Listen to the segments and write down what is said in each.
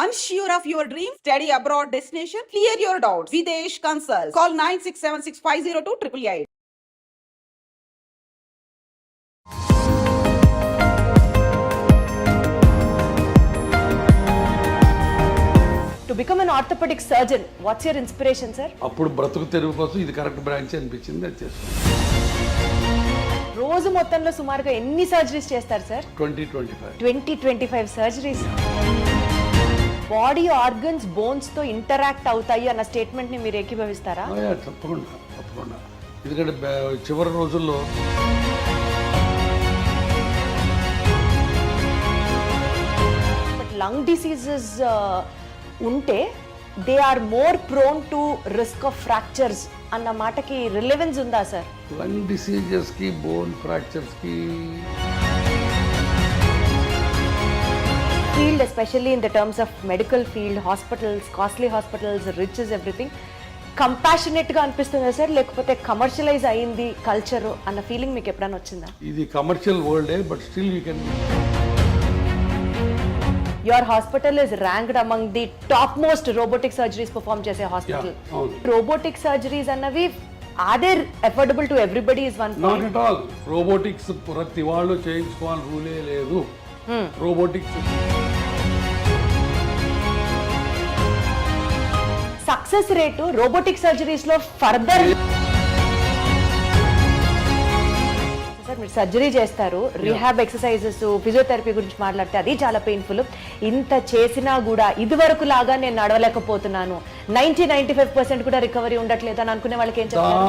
Unsure of your dream? Study abroad destination? Clear your doubts. Videsh Consult. Call 9676502888. To become an orthopedic surgeon, what's your inspiration, sir? అప్పుడు బ్రతుకు తెరువు కోసం ఇది correct branch అనిపించింది, అది చేస్తాను. రోజు మొత్తంలో సుమారుగా ఎన్ని సర్జరీస్ చేస్తారు sir? 20-25 surgeries. Body organs bones తో ఇంటరాక్ట్ అవుతాయి అన్న స్టేట్మెంట్ ని మీరు ఏకీభవిస్తారా? తప్పకుండా. ఎందుకంటే చివరి రోజుల్లో లంగ్ డిసీజెస్ ఉంటే they are more prone to risk of fractures అన్న మాటకి రిలెవెన్స్ ఉందా సార్? లంగ్ డిసీజెస్కి, బోన్ ఫ్రాక్చర్స్కి field, especially in the terms of medical field, hospitals, costly hospitals, rich is everything, compassionate గా అనిపిస్తుందా సార్, లేకపోతే కమర్షియలైజ్ అయింది కల్చర్ అన్న ఫీలింగ్ మీకు ఎప్పుడైనా వచ్చిందా? ఇది కమర్షియల్ వరల్డే, but still you can. Your hospital is ranked among the top most robotic surgeries perform చేసే హాస్పిటల్. రోబోటిక్ సర్జరీస్ అన్నవి are they affordable to everybody is one point. Not at all. Robotics ప్రతి వాళ్ళు చేయించుకోవాలి, రూలే లేదు. Robotics success rate robotic surgeries లో further. Sir మీరు surgery చేస్తారు, రీహాబ్ ఎక్సర్సైజెస్, ఫిజియోథెరపీ గురించి మాట్లాడితే అది చాలా పెయిన్ఫుల్. ఇంత చేసినా కూడా ఇదివరకు లాగా నేను నడవలేకపోతున్నాను, 90-95% కూడా రికవరీ ఉండట్లేదు అని అనుకునే వాళ్ళకి ఏం చెప్తారు?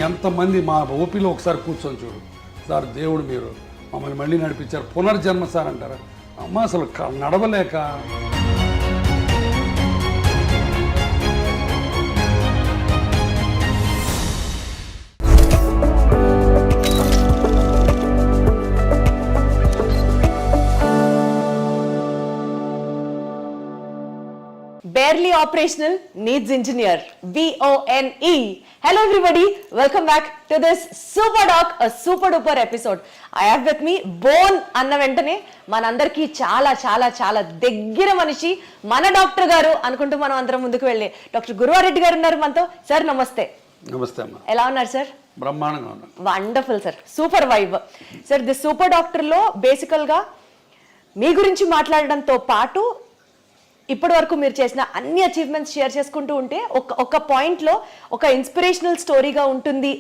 ఎంతమంది మా ఓపీలో ఒకసారి కూర్చొని చూడు సార్, దేవుడు మీరు మమ్మల్ని మళ్ళీ నడిపించారు, పునర్జన్మ సార్ అంటారు. అమ్మ అసలు నడవలేక Barely operational needs engineer, BONE. Hello everybody, welcome back to this super doc, a super duper episode. I have with me bone అన్న వెంటనే మనందరికీ చాలా చాలా చాలా దగ్గర మనిషి మన డాక్టర్ గారు అనుకుంటూ మనం అందరం ముందుకు వెళ్ళే డాక్టర్ గురువారెడ్డి గారు ఉన్నారు మనతో. సార్ నమస్తే. నమస్తే అమ్మా. ఎలా ఉన్నారు సార్? బ్రహ్మాండంగా ఉన్నారు. Wonderful sir, super vibe. Sir the super doctor లో బేసికల్ గా మీ గురించి మాట్లాడడంతో పాటు ఇప్పటి వరకు మీరు చేసిన అన్ని అచీవ్మెంట్స్ షేర్ చేసుకుంటూ ఉంటే ఒక పాయింట్లో ఒక ఇన్స్పిరేషనల్ స్టోరీగా ఉంటుంది.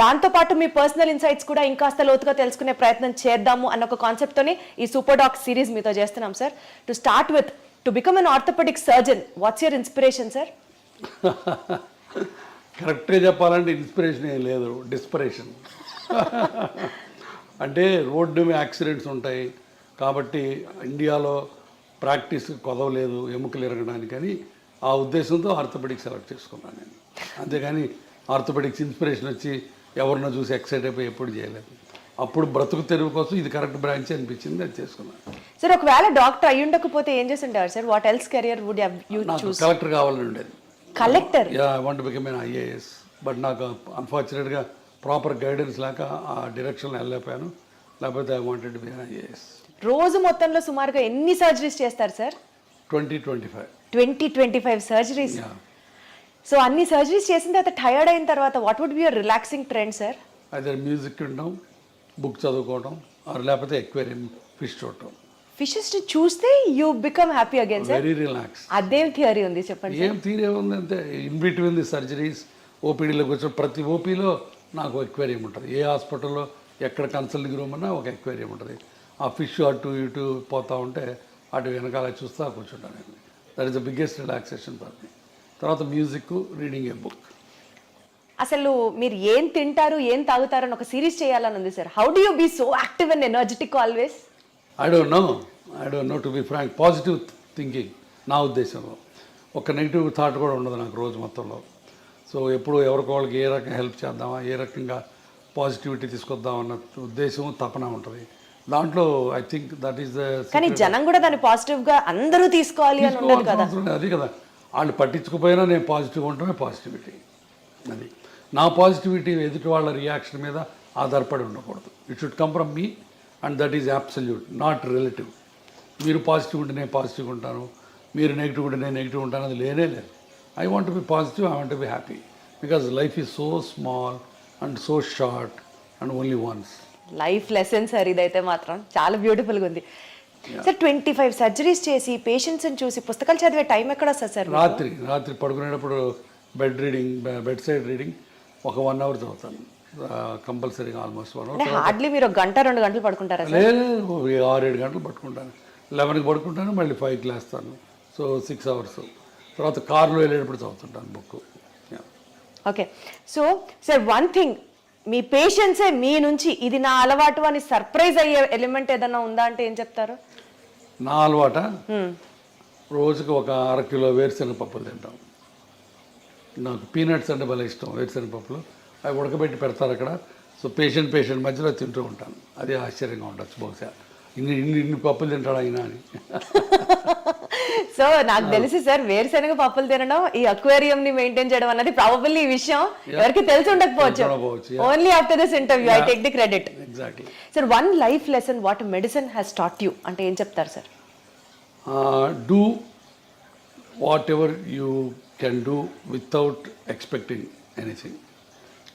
దాంతోపాటు మీ పర్సనల్ ఇన్సైట్స్ కూడా ఇంకాస్త లోతుగా తెలుసుకునే ప్రయత్నం చేద్దాము అన్న ఒక కాన్సెప్ట్తోనే ఈ సూపర్ డాక్ సిరీస్ మీతో చేస్తున్నాం sir. To start with, to become an orthopaedic surgeon, what's your inspiration sir? కరెక్ట్గా చెప్పాలంటే ఇన్స్పిరేషన్ ఏం లేదు, డిస్పరేషన్. అంటే రోడ్డు మీద యాక్సిడెంట్స్ ఉంటాయి కాబట్టి ఇండియాలో ప్రాక్టీస్ కొదవలేదు ఎముకలు ఎరగడానికి అని ఆ ఉద్దేశంతో ఆర్థోపెడిక్స్ సెలెక్ట్ చేసుకున్నాను నేను. అంతేగాని ఆర్థోపెడిక్స్ ఇన్స్పిరేషన్ వచ్చి ఎవరినో చూసి ఎక్సైట్ అయిపోయి ఎప్పుడు చేయలేదు. అప్పుడు బ్రతుకు తెరువు కోసం ఇది కరెక్ట్ బ్రాంచ్ అనిపించింది, అది చేసుకున్నాను. సార్ ఒకవేళ డాక్టర్ అయ్యి ఉండకపోతే ఏం చేసి ఉంటారు sir? What else career would you choose? Collector కావాలని ఉండేది. Collector? Yeah, I want to become an IAS. But నాకు అన్ఫార్చునేట్గా ప్రాపర్ గైడెన్స్ లేక ఆ డైరెక్షన్లో వెళ్ళలేకపోయాను. లేకపోతే I wanted to be an IAS. రోజు మొత్తంలో సుమారుగా ఎన్ని సర్జరీస్ చేస్తారు సార్? 20-25 సర్జరీస్. సో అన్ని సర్జరీస్ చేసిన తర్వాత టైర్డ్ అయిన తర్వాత what would be your relaxing trend sir? అదే మ్యూజిక్ వినడం, బుక్ చదువుకోవడం, లేకపోతే ఎక్వేరియం ఫిష్ చూడటం. ఫిషెస్ చూస్తే you become happy again sir? Very relax. అదేం థియరీ ఉంది చెప్పండి? ఏం థియరీ ఉంది అంటే ఇన్ బిట్వీన్ ది సర్జరీస్ ఓపీడీలోకి వచ్చిన ప్రతి ఓపీలో నాకు ఎక్వేరియం ఉంటుంది. ఏ హాస్పిటల్లో ఎక్కడ కన్సల్టింగ్ రూమ్ అన్నా ఒక ఎక్వేరియం ఉంటుంది. ఆ ఫిష్ అటు ఇటు పోతూ ఉంటే అటు వెనకాల చూస్తా కూర్చుంటాను నేను. That is the biggest relaxation for me. తర్వాత మ్యూజిక్, రీడింగ్ ఏ బుక్. అసలు మీరు ఏం తింటారు, ఏం తాగుతారు అని ఒక సిరీస్ చేయాలని ఉంది sir. How do you be so active and energetic always? I don't know to be frank. Positive thinking నా ఉద్దేశంలో. ఒక నెగిటివ్ థాట్ కూడా ఉండదు నాకు రోజు మొత్తంలో. సో ఎప్పుడు ఎవరికి వాళ్ళకి ఏ రకంగా హెల్ప్ చేద్దామా, ఏ రకంగా పాజిటివిటీ తీసుకొద్దామన్న ఉద్దేశం, తపన ఉంటుంది దాంట్లో. I think that is the. కానీ జనం కూడా దాన్ని పాజిటివ్ గా అందరూ తీసుకోవాలి అని ఉండదు కదా. అది కదా, వాళ్ళు పట్టించుకుపోయినా నేను పాజిటివ్గా ఉండటమే పాజిటివిటీ. అది నా పాజిటివిటీ ఎదుటి వాళ్ళ రియాక్షన్ మీద ఆధారపడి ఉండకూడదు. It should come from me and that is absolute, not relative. మీరు పాజిటివ్ ఉంటే నేను పాజిటివ్గా ఉంటాను, మీరు నెగిటివ్ ఉంటే నేను నెగిటివ్ ఉంటాను, అది లేనే లేదు. I want be positive, I want be happy, because life is so small and so short and only once. Life lesson sir ఇదైతే మాత్రం చాలా బ్యూటిఫుల్గా ఉంది సార్. 25 సర్జరీస్ చేసి పేషెంట్స్ని చూసి పుస్తకాలు చదివే టైం ఎక్కడ వస్తుంది సార్? రాత్రి పడుకునేటప్పుడు బెడ్ సైడ్ రీడింగ్ ఒక 1 hour చదువుతాను కంపల్సరీగా, ఆల్మోస్ట్ 1 hour. అంటే హార్డ్లీ మీరు 1 గంట 2 గంటలు పడుకుంటారా సార్? లేదు, 6-7 గంటలు పట్టుకుంటాను. 11కి పడుకుంటాను, మళ్ళీ 5కి లేస్తాను. So 6 hours. తర్వాత కార్లో వెళ్ళేటప్పుడు చదువుతుంటాను book. Okay. So sir one thing, మీ పేషెంట్సే మీ నుంచి ఇది నా అలవాటు అని సర్ప్రైజ్ అయ్యే ఎలిమెంట్ ఏదైనా ఉందా అంటే ఏం చెప్తారు? నా అలవాట, రోజుకి ఒక 1/2 కిలో వేరుశనగ పప్పులు తింటాం. నాకు పీనట్స్ అంటే భలే ఇష్టం, వేరుశనగ పప్పులు. అవి ఉడకబెట్టి పెడతారు అక్కడ. సో పేషెంట్ మధ్యలో తింటూ ఉంటాను. అదే ఆశ్చర్యంగా ఉండొచ్చు, బహుశా ఇన్ని పప్పులు తింటాడు ఆయన అని. సో నాకు తెలిసి సార్ వేరుశనగ పప్పులు తినడం, ఈ అక్వేరియం ని మెయింటైన్ చేయడం అన్నది ప్రాబబ్లీ ఈ విషయం ఎవరికి తెలిసి ఉండకపోవచ్చు. Only after this interview I take the credit. Exactly. Sir one life lesson what medicine has taught you అంటే ఏం చెప్తారు సార్? Do whatever you can do without expecting anything,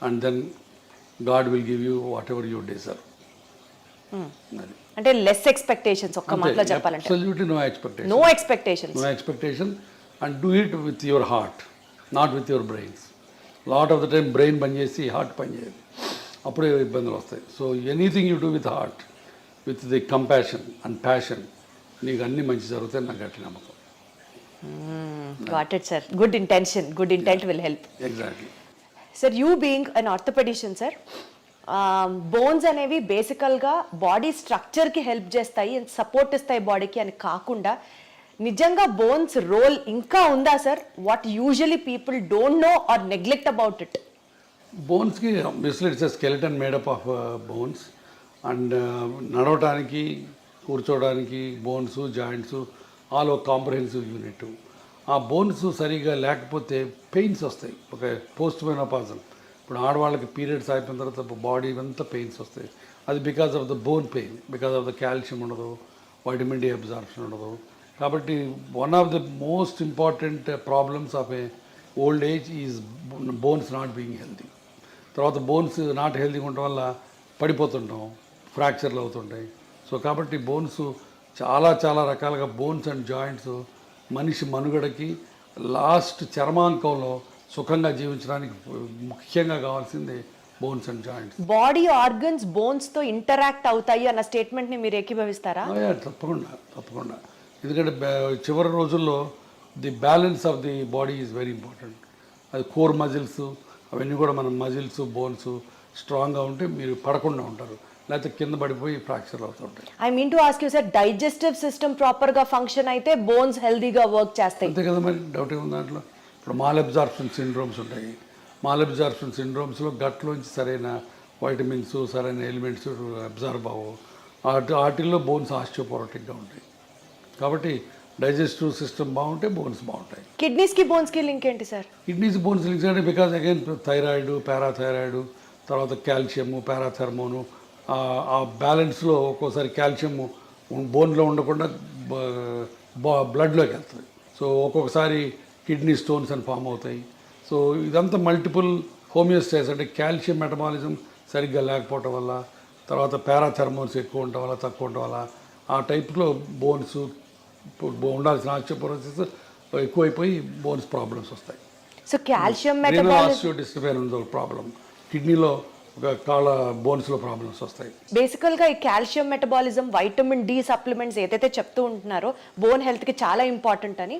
and then God will give you whatever you deserve. అంటే less expectations, ఒక్క మాటలో చెప్పాలంటే absolutely no expectation. No expectation and do it with your heart, not with your brains. Lot of the time brain పనిచేసి heart పనిచేయదు, అప్పుడే ఇబ్బందులు వస్తాయి. So anything you do with heart, with the compassion and passion, నీకు అన్ని మంచి జరుగుతాయి, నాకు గట్టి నమ్మకం. Got it sir. Good intent will help. Exactly. Sir you being an orthopaedician sir, bones అనేవి బేసికల్గా బాడీ స్ట్రక్చర్కి హెల్ప్ చేస్తాయి అండ్ సపోర్ట్ ఇస్తాయి బాడీకి అని కాకుండా నిజంగా బోన్స్ రోల్ ఇంకా ఉందా sir? What usually people don't know or neglect about it. బోన్స్కి basically it's a skeleton made up of bones. And నడవటానికి, కూర్చోవడానికి బోన్స్, జాయింట్స్ ఆల్ ఒక కాంప్రహెన్సివ్ యూనిట్. ఆ బోన్స్ సరిగా లేకపోతే పెయిన్స్ వస్తాయి. ఒక పోస్ట్ మెనోపాజల్, ఇప్పుడు ఆడవాళ్ళకి పీరియడ్స్ అయిపోయిన తర్వాత బాడీ అంతా పెయిన్స్ వస్తాయి. అది because of the bone pain, because of the calcium ఉండదు, వైటమిన్ డి అబ్జార్ప్షన్ ఉండదు. కాబట్టి one of the most important problems of A old age is bones not being healthy. తర్వాత బోన్స్ నాట్ హెల్తీగా ఉండటం వల్ల పడిపోతుంటాం, ఫ్రాక్చర్లు అవుతుంటాయి. సో కాబట్టి బోన్స్ చాలా రకాలుగా బోన్స్ అండ్ జాయింట్స్ మనిషి మనుగడకి లాస్ట్ చర్మాంకంలో సుఖంగా జీవించడానికి ముఖ్యంగా కావాల్సింది bones and joints. Body organs bones తో ఇంటరాక్ట్ అవుతాయి అన్న స్టేట్మెంట్ ని మీరు ఏకీభవిస్తారా? తప్పకుండా. ఎందుకంటే చివరి రోజుల్లో the balance of the body is very important. అది కోర్ మజిల్స్ అవన్నీ కూడా మన మజిల్స్, బోన్స్ స్ట్రాంగ్గా ఉంటే మీరు పడకుండా ఉంటారు, లేకపోతే కింద పడిపోయి ఫ్రాక్చర్ అవుతుంటాయి. I mean to ask you sir, digestive system ప్రాపర్గా ఫంక్షన్ అయితే బోన్స్ హెల్దీగా వర్క్ చేస్తాయి. అంతే కదా, మరి డౌట్ ఏముంది దాంట్లో. ఇప్పుడు మాల్ అబ్జార్ప్షన్ సిండ్రోమ్స్ ఉంటాయి. మాల్ అబ్జార్ప్షన్ సిండ్రోమ్స్లో గట్లోంచి సరైన వైటమిన్స్, సరైన ఎలిమెంట్స్ అబ్జార్బ్ అవ్వవు. వాటిల్లో బోన్స్ ఆస్టియోపోరోటిక్గా ఉంటాయి. కాబట్టి డైజెస్టివ్ సిస్టమ్ బాగుంటే బోన్స్ బాగుంటాయి. కిడ్నీస్కి బోన్స్కి లింక్ ఏంటి సార్? కిడ్నీస్ బోన్స్ లింక్స్ అంటే బికాజ్ అగైన్ థైరాయిడ్, పారాథైరాయిడ్, తర్వాత కాల్షియము, పారాథర్మోను, ఆ బ్యాలెన్స్లో ఒక్కోసారి కాల్షియం బోన్లో ఉండకుండా బ్లడ్లోకి వెళ్తుంది. సో ఒక్కొక్కసారి కిడ్నీ స్టోన్స్ అని ఫామ్ అవుతాయి. సో ఇదంతా మల్టిపుల్ హోమియోస్టాసిస్, అంటే కాల్షియం మెటబాలిజం సరిగ్గా లేకపోవటం వల్ల, తర్వాత పారాథర్మోన్స్ ఎక్కువ ఉండటం వల్ల, తక్కువ ఉండటం వల్ల ఆ టైప్లో బోన్స్ ఉండాల్సిన ఆస్టియోపోరోసిస్ ఎక్కువైపోయి బోన్స్ ప్రాబ్లమ్స్ వస్తాయి. సో కాల్షియం ఆస్టియోడిస్ట్రోఫీ ఉంది ఒక ప్రాబ్లం, కిడ్నీలో ఒక కాళ్ళ బోన్స్లో ప్రాబ్లమ్స్ వస్తాయి. బేసికల్గా ఈ calcium metabolism, vitamin D supplements ఏదైతే చెప్తూ ఉంటున్నారో బోన్ హెల్త్కి చాలా ఇంపార్టెంట్ అని,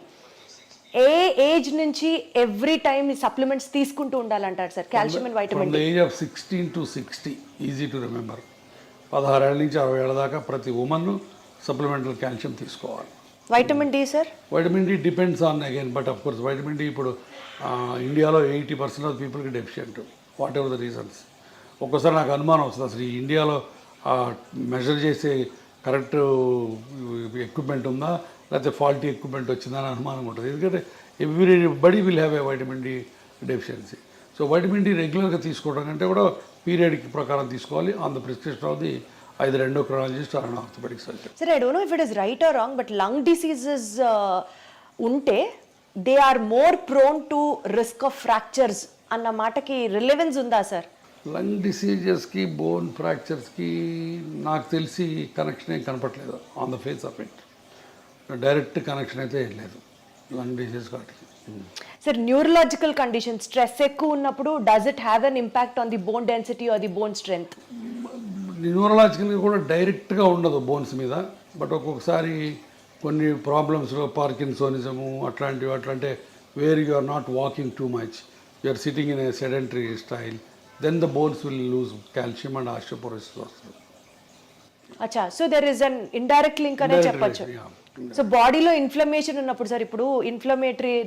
ఏ ఏజ్ నుంచి ఎవ్రీ టైమ్ ఈ సప్లిమెంట్స్ తీసుకుంటూ ఉండాలంటారు sir calcium and vitamin D? Age of 16 to 60, easy to remember. 16 ఏళ్ళ నుంచి 60 ఏళ్ళ దాకా ప్రతి ఉమెన్ సప్లిమెంటల్ కాల్షియం తీసుకోవాలి. Vitamin D sir? Vitamin D depends on again, but of course vitamin D ఇప్పుడు ఇండియాలో 80% ఆఫ్ పీపుల్కి deficient, what ever the reasons. ఒక్కోసారి నాకు అనుమానం వస్తుంది, అసలు ఈ ఇండియాలో మెజర్ చేసే కరెక్ట్ ఎక్విప్మెంట్ ఉందా, లేకపోతే ఫాల్టీ ఎక్విప్మెంట్ వచ్చిందా అని అనుమానం ఉంటుంది. ఎందుకంటే everybody will have a vitamin D deficiency. So vitamin D రెగ్యులర్గా తీసుకోవడం కంటే కూడా పీరియడ్కి ప్రకారం తీసుకోవాలి, on the prescription of the either endocrinologist or an orthopedic surgeon. Sir, I don't know if it is right or wrong, but lung diseases unte they are more prone to risk of fractures అన్న మాటకి relevance ఉందా sir? Lung డిసీజెస్కి bone ఫ్రాక్చర్స్కి నాకు తెలిసి connection ఏం కనపట్లేదు on the face of it. Direct connection అయితే ఏం లేదు లంగ్ డిసీజ్ వాటికి. సార్, న్యూరలాజికల్ కండిషన్ స్ట్రెస్ ఎక్కువ ఉన్నప్పుడు does it have an impact on the bone density or the bone strength? న్యూరలాజికల్గా కూడా డైరెక్ట్గా ఉండదు బోన్స్ మీద, బట్ ఒక్కొక్కసారి కొన్ని ప్రాబ్లమ్స్లో పార్కిన్సోనిజము అట్లాంటి where you are not walking too much, you are sitting in a sedentary style, then the bones will lose calcium and osteoporosis వస్తుంది. అచ్చా, so there is an indirect link అనే చెప్పొచ్చు. So బాడీలో inflammation ఉన్నప్పుడు sir, ఇప్పుడు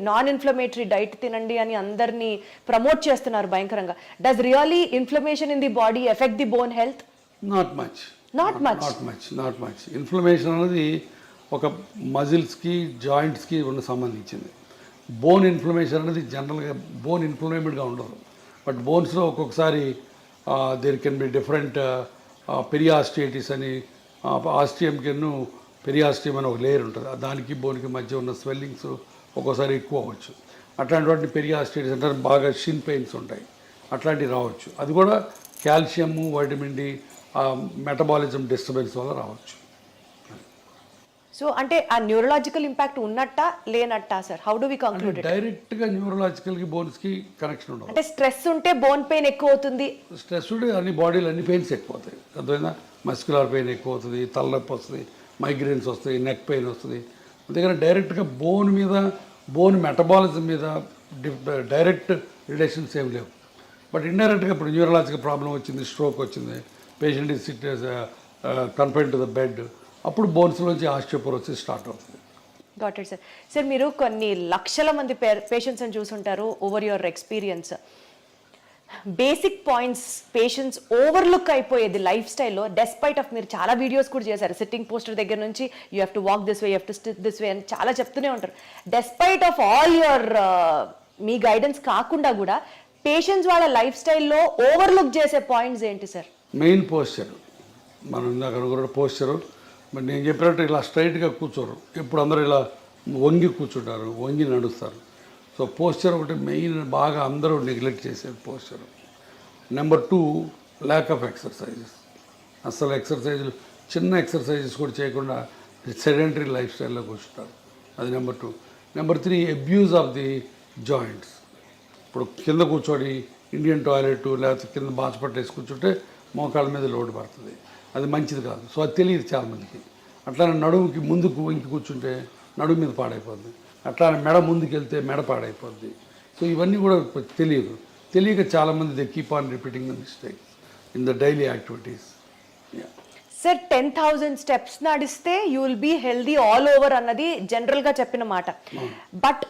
non inflammatory diet తినండి అని అందరినీ ప్రమోట్ చేస్తున్నారు భయంకరంగా. Does really inflammation in the body effect the bone health? Not much. Inflammation అనేది ఒక మజిల్స్కి జాయింట్స్కి ఉన్న సంబంధించింది. బోన్ ఇన్ఫ్లమేషన్ అనేది జనరల్గా బోన్ ఇన్ఫ్లమేటెడ్గా ఉండదు, బట్ బోన్స్లో ఒక్కొక్కసారి దేర్ కెన్ బి డిఫరెంట్ పెరియాస్టియటిస్ అని, ఆస్టియంకిను పెరియాస్టియం అని ఒక లేయర్ ఉంటుంది, దానికి బోన్కి మధ్య ఉన్న స్వెల్లింగ్స్ ఒక్కోసారి ఎక్కువ అవ్వచ్చు. అట్లాంటి పెరియాస్టియటిస్ అంటే బాగా షిన్ పెయిన్స్ ఉంటాయి, అట్లాంటివి రావచ్చు. అది కూడా calcium, vitamin D, metabolism disturbance వల్ల రావచ్చు. సో అంటే ఆ న్యూరలాజికల్ ఇంపాక్ట్ ఉన్నట్టా లేనట్టా sir? How do we conclude it? డైరెక్ట్గా న్యూరలాజికల్కి బోన్స్కి కనెక్షన్ ఉండదు. అంటే స్ట్రెస్ ఉంటే బోన్ పెయిన్ ఎక్కువ అవుతుంది. స్ట్రెస్ ఉంటే అన్ని బాడీలో అన్ని పెయిన్స్ ఎక్కువ అవుతాయి. అర్థమైందా? మస్క్యులర్ పెయిన్ ఎక్కువ అవుతుంది, తలనొప్పి వస్తుంది, మైగ్రేన్స్ వస్తాయి, నెక్ పెయిన్ వస్తుంది. అందుకని డైరెక్ట్గా బోన్ మీద, బోన్ మెటబాలిజం మీద డైరెక్ట్ రిలేషన్స్ ఏమి లేవు. బట్ ఇండైరెక్ట్గా ఇప్పుడు న్యూరలాజికల్ ప్రాబ్లం వచ్చింది, స్ట్రోక్ వచ్చింది, patient is SIT confine to the bed, అప్పుడు బోన్స్లోంచి ఆస్టియోపోరోసిస్ స్టార్ట్ అవుతుంది. Got it sir. సార్, మీరు కొన్ని లక్షల మంది పేషెంట్స్ని చూసుంటారు over your experience. Basic points patients overlook అయిపోయేది లైఫ్ స్టైల్లో, డెస్పైట్ ఆఫ్ మీరు చాలా వీడియోస్ కూడా చేశారు, సిట్టింగ్ పోస్టర్ దగ్గర నుంచి you have to walk this way, you have to SIT this way అని చాలా చెప్తూనే ఉంటారు. Despite of all your me guidance కాకుండా కూడా పేషెంట్స్ వాళ్ళ లైఫ్ స్టైల్లో ఓవర్లుక్ చేసే పాయింట్స్ ఏంటి సార్? Main posture. మనం ఇందాక అనుకున్న పోస్చరు, మరి నేను చెప్పినట్టు ఇలా స్ట్రైట్గా కూర్చోరు, ఇప్పుడు అందరూ ఇలా వంగి కూర్చుంటారు, వంగి నడుస్తారు. సో పోస్చర్ ఒకటి మెయిన్, బాగా అందరూ నెగ్లెక్ట్ చేసేది posture. Number 2, lack of exercises. అసలు ఎక్సర్సైజులు, చిన్న ఎక్సర్సైజెస్ కూడా చేయకుండా సెడెంటరీ లైఫ్ స్టైల్లో కూర్చుంటారు. అది number 2. Number 3, abuse of the joints. ఇప్పుడు కింద కూర్చొని ఇండియన్ టాయిలెట్ లేకపోతే కింద బాచపట్టు వేసి కూర్చుంటే మోకాళ్ళ మీద లోటు పడుతుంది, అది మంచిది కాదు. సో అది తెలియదు చాలామందికి. అట్లానే నడుముకి ముందుకు వంకి కూర్చుంటే నడుము మీద పాడైపోద్ది, అట్లానే మెడ ముందుకు వెళ్తే మెడ పాడైపోద్ది. సో ఇవన్నీ కూడా తెలియక చాలామంది they keep on repeating the mistake in the daily activities. Sir, 10,000 steps నడిస్తే you will be healthy all over అన్నది జనరల్గా చెప్పిన మాట. బట్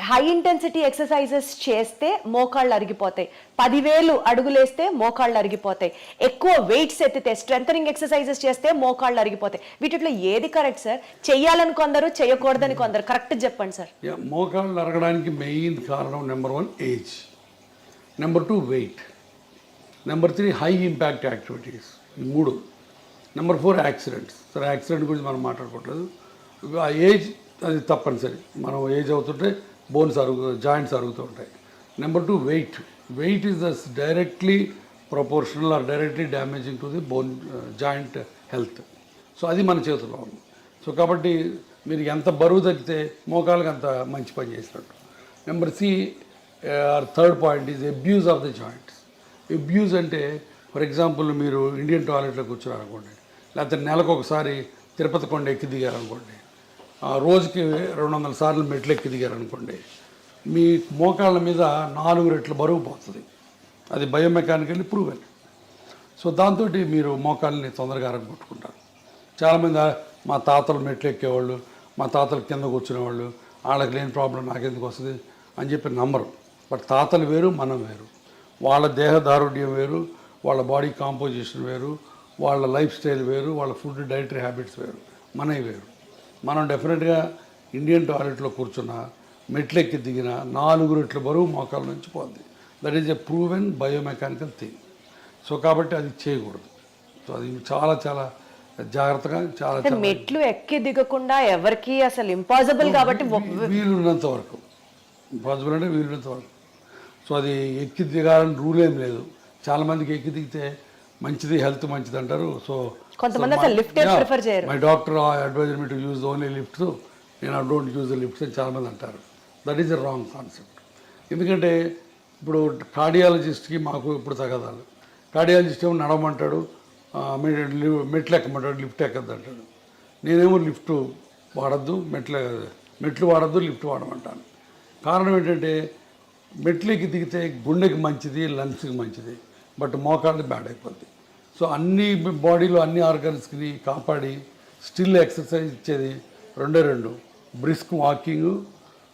హై ఇంటెన్సిటీ ఎక్సర్సైజెస్ చేస్తే మోకాళ్ళు అరిగిపోతాయి, 10,000 అడుగులేస్తే మోకాళ్ళు అరిగిపోతాయి, ఎక్కువ వెయిట్స్ ఎత్తితే స్ట్రెంథనింగ్ ఎక్సర్సైజెస్ చేస్తే మోకాళ్ళు అరిగిపోతాయి. వీటిలో ఏది కరెక్ట్ సార్? చెయ్యాలని కొందరు, చేయకూడదని కొందరు. కరెక్ట్ చెప్పండి సార్. మోకాళ్ళు అరగడానికి మెయిన్ కారణం number 1 age, number 2 weight, number 3 high impact activities, 3. Number 4 accidents. సరే, యాక్సిడెంట్ గురించి మనం మాట్లాడుకోవట్లేదు. ఆ ఏజ్ అది తప్పనిసరి, మనం ఏజ్ అవుతుంటే బోన్స్ జాయింట్స్ అరుగుతూ ఉంటాయి. Number 2 weight is the directly proportional or directly damaging to the bone joint health. So అది మన చేతిలో ఉంది. సో కాబట్టి మీరు ఎంత బరువు తగ్గితే మోకాళ్ళకి అంత మంచి పని చేసినట్టు. Number 3 point is abuse of the joints. Abuse అంటే ఫర్ ఎగ్జాంపుల్ మీరు ఇండియన్ టాయిలెట్లో కూర్చున్నారనుకోండి, లేకపోతే నెలకు ఒకసారి తిరుపతి కొండ ఎక్కి దిగారనుకోండి, రోజుకి 200 సార్లు మెట్లు ఎక్కి దిగారనుకోండి, మీ మోకాళ్ళ మీద 4 రెట్లు బరువు పోతుంది. అది బయోమెకానికల్లీ ప్రూవెన్. సో దాంతో మీరు మోకాళ్ళని తొందరగా అరగొట్టుకుంటారు. చాలామంది మా తాతలు మెట్లు ఎక్కేవాళ్ళు, మా తాతలు కింద కూర్చునేవాళ్ళు, వాళ్ళకి లేని ప్రాబ్లం నాకెందుకు వస్తుంది అని చెప్పి నమ్మరు. బట్ తాతలు వేరు, మనం వేరు, వాళ్ళ దేహదారుఢ్యం వేరు, వాళ్ళ బాడీ కాంపోజిషన్ వేరు, వాళ్ళ లైఫ్ స్టైల్ వేరు, వాళ్ళ ఫుడ్ డైటరీ హ్యాబిట్స్ వేరు, మనవి వేరు. మనం డెఫినెట్గా ఇండియన్ టాయిలెట్లో కూర్చున్న, మెట్లెక్కి దిగిన 4 రెట్ల బరువు మోకాల నుంచి పోద్ది. That is a proven biomechanical thing. So కాబట్టి అది చేయకూడదు. సో అది చాలా చాలా జాగ్రత్తగా చాలా అంటే మెట్లు ఎక్కి దిగకుండా ఎవరికి అసలు ఇంపాసిబుల్ కాబట్టి వీలున్నంత వరకు పాసిబుల్ అంటే వీలున్నంత వరకు. సో అది ఎక్కి దిగాలని రూల్ ఏం లేదు. చాలామందికి ఎక్కి దిగితే మంచిది, హెల్త్ మంచిది అంటారు. సో కొంతమంది అసలు లిఫ్ట్ ప్రిఫర్ చేయరు. My doctor advised me to use only lifts, నేను I don't use the lifts అని చాలామంది అంటారు. That is a wrong concept. ఎందుకంటే ఇప్పుడు కార్డియాలజిస్ట్కి మాకు ఇప్పుడు తగదాలు. కార్డియాలజిస్ట్ ఏమో నడవమంటాడు, మెట్లు ఎక్కమంటాడు, లిఫ్ట్ ఎక్కద్దు అంటాడు. నేనేమో లిఫ్ట్ వాడద్దు, మెట్లు వాడద్దు, లిఫ్ట్ వాడమంటాను. కారణం ఏంటంటే మెట్లకి దిగితే గుండెకి మంచిది, లంగ్స్కి మంచిది, బట్ మోకాళ్ళకి బ్యాడ్ అయిపోద్ది. సో అన్ని బాడీలో అన్ని ఆర్గన్స్కి కాపాడి స్టిల్ ఎక్సర్సైజ్ ఇచ్చేది రెండు, బ్రిస్క్ వాకింగ్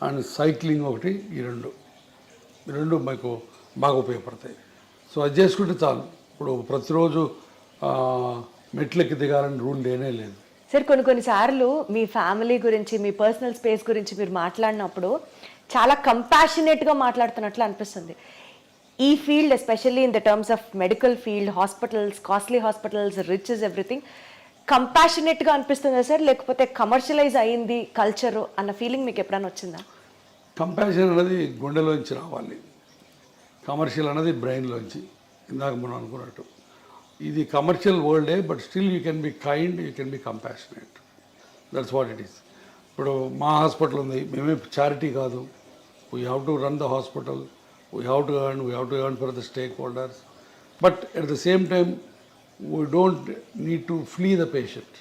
అండ్ సైక్లింగ్ ఒకటి. ఈ రెండు మీకు బాగా ఉపయోగపడతాయి. సో అది చేసుకుంటే చాలు. ఇప్పుడు ప్రతిరోజు మెట్లెక్కి దిగాలని రూల్ లేనే లేదు. సార్ కొన్నిసార్లు మీ ఫ్యామిలీ గురించి, మీ పర్సనల్ స్పేస్ గురించి మీరు మాట్లాడినప్పుడు చాలా కంపాషనేట్గా మాట్లాడుతున్నట్లు అనిపిస్తుంది. ఈ field especially in the terms of medical field, hospitals, costly hospitals, rich is everything, కంపాషనేట్గా అనిపిస్తుందా సార్, లేకపోతే కమర్షియలైజ్ అయ్యింది కల్చరు అన్న ఫీలింగ్ మీకు ఎప్పుడైనా వచ్చిందా? కంపాషన్ అనేది గుండెలోంచి రావాలి, కమర్షియల్ అనేది బ్రెయిన్లోంచి. ఇందాక మనం అనుకున్నట్టు ఇది కమర్షియల్ వరల్డే, but still you can be kind, you can be compassionate. That's what it is. ఇప్పుడు మా హాస్పిటల్ ఉంది, మేమే చారిటీ కాదు. We have to run the hospital, we have to earn for the stakeholders, but at the same time we don't need to fleece the patient.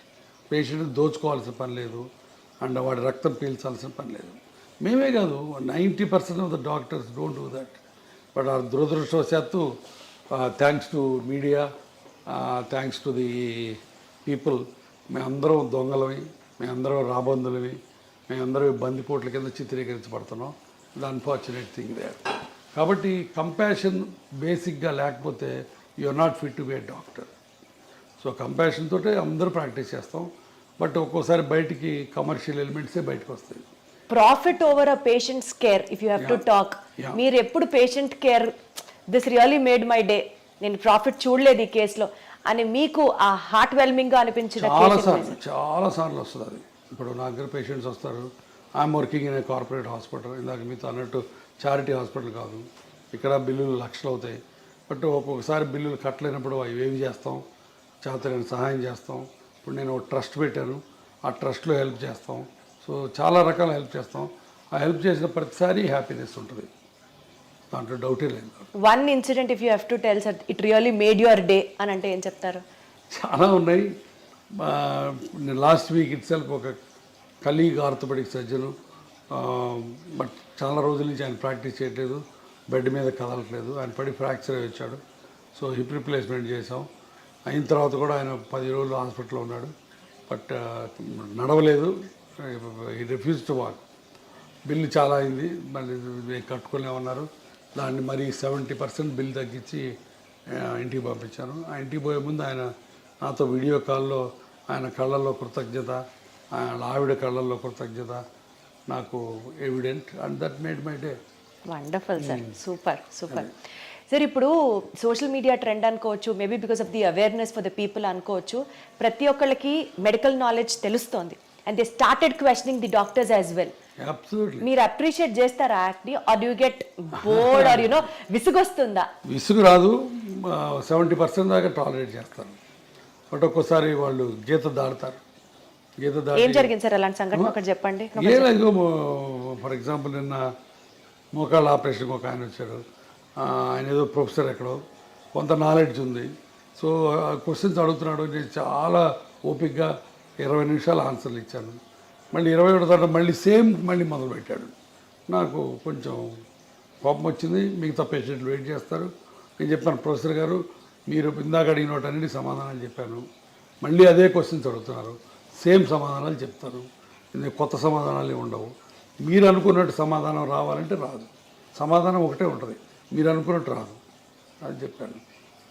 Patient దోచుకోవాల్సిన పని లేదు, and వాడి రక్తం పీల్చాల్సిన పని లేదు. మేమే కాదు, 90% of the doctors don't do that. But ఆ దురదృష్టవశాత్తు thanks to media, thanks to the people, మేమందరం దొంగలవి, మేమందరం రాబందులవి, మేమందరం బందిపోట్ల కింద చిత్రీకరించబడుతున్నాం. ద అన్ఫార్చునేట్ థింగ్ దే. కాబట్టి కంపాషన్ బేసిక్గా లేకపోతే you are not fit to be a doctor. So compassion తోటే అందరూ ప్రాక్టీస్ చేస్తాం, బట్ ఒక్కోసారి బయటికి కమర్షియల్ ఎలిమెంట్సే బయటకు వస్తాయి. Profit over a patients care, if you have to talk, మీరు ఎప్పుడు patient care this really made my day, నేను ప్రాఫిట్ చూడలేదు ఈ కేసులో అని మీకు ఆ హార్ట్ వెల్మింగ్గా అనిపించిన చాలా సార్లు వస్తుంది అది. ఇప్పుడు నా దగ్గర పేషెంట్స్ వస్తారు, I'm working in a corporate hospital, ఇందాక మీతో అన్నట్టు చారిటీ హాస్పిటల్ కాదు, ఇక్కడ బిల్లులు లక్షలు అవుతాయి. బట్ ఒక్కొక్కసారి బిల్లులు కట్టలేనప్పుడు అవి ఏవి చేస్తాం, చేతనైన సహాయం చేస్తాం. ఇప్పుడు నేను ట్రస్ట్ పెట్టాను, ఆ ట్రస్ట్లో హెల్ప్ చేస్తాం. సో చాలా రకాల హెల్ప్ చేస్తాం. ఆ హెల్ప్ చేసిన ప్రతిసారి హ్యాపీనెస్ ఉంటుంది, దాంట్లో డౌటే లేదు. One incident if you have to tell sir, it really made your day అని అంటే ఏం చెప్తారు? చాలా ఉన్నాయి. లాస్ట్ వీక్ ఇట్ సెల్ఫ్ ఒక కలీగ్ ఆర్థోపెడిక్ సర్జను, బట్ చాలా రోజుల నుంచి ఆయన ప్రాక్టీస్ చేయట్లేదు, బెడ్ మీద కదలట్లేదు, ఆయన పడి ఫ్రాక్చర్ అయి వచ్చాడు. సో హిప్ రిప్లేస్మెంట్ చేసాం. అయిన తర్వాత కూడా ఆయన 10 రోజులు హాస్పిటల్లో ఉన్నాడు, బట్ నడవలేదు. ఈ రిఫ్యూజ్ టు వాక్. బిల్లు చాలా అయింది, మళ్ళీ కట్టుకోలేమన్నారు. దాన్ని మరి 70% బిల్ తగ్గించి ఇంటికి పంపించాను. ఆ ఇంటికి పోయే ముందు ఆయన నాతో వీడియో కాల్లో ఆయన కళ్ళల్లో కృతజ్ఞత, ఆయన ఆవిడ కళ్ళల్లో కృతజ్ఞత నాకు evident, and that made my day. Wonderful sir, super super. Sir ఇప్పుడు సోషల్ మీడియా ట్రెండ్ అనుకోవచ్చు, maybe because of the awareness for the people అనుకోవచ్చు, ప్రతి ఒక్కళ్ళకి మెడికల్ నాలెడ్జ్ తెలుస్తోంది, and they started questioning the doctors as well. మీరు appreciate చేస్తారా యాక్ట్ని, or do get bored or you know విసుగొస్తుందా? విసుగు రాదు, 70% దాకా టాలరేట్ చేస్తారు. బట్ ఒక్కోసారి వాళ్ళు గీత దాడతారు. ఏం జరిగింది సార్ అలాంటి సంఘటన ఒకటి చెప్పండి. ఫర్ ఎగ్జాంపుల్ నిన్న మోకాళ్ళ ఆపరేషన్కి ఒక ఆయన వచ్చాడు. ఆయన ఏదో ప్రొఫెసర్ ఎక్కడో, కొంత నాలెడ్జ్ ఉంది. సో క్వశ్చన్స్ అడుగుతున్నాడు. నేను చాలా ఓపిక్గా 20 నిమిషాలు ఆన్సర్లు ఇచ్చాను. మళ్ళీ 21 తర్వాత మళ్ళీ మొదలుపెట్టాడు. నాకు కొంచెం కోపం వచ్చింది. మిగతా పేషెంట్లు వెయిట్ చేస్తారు. నేను చెప్పాను, ప్రొఫెసర్ గారు మీరు ఇందాక అడిగిన వాటన్నిటి సమాధానాలు చెప్పాను, మళ్ళీ అదే క్వశ్చన్స్ అడుగుతున్నారు, సేమ్ సమాధానాలు చెప్తారు, కొత్త సమాధానాలు ఉండవు. మీరు అనుకున్నట్టు సమాధానం రావాలంటే రాదు, సమాధానం ఒకటే ఉంటుంది, మీరు అనుకున్నట్టు రాదు అని చెప్పాను.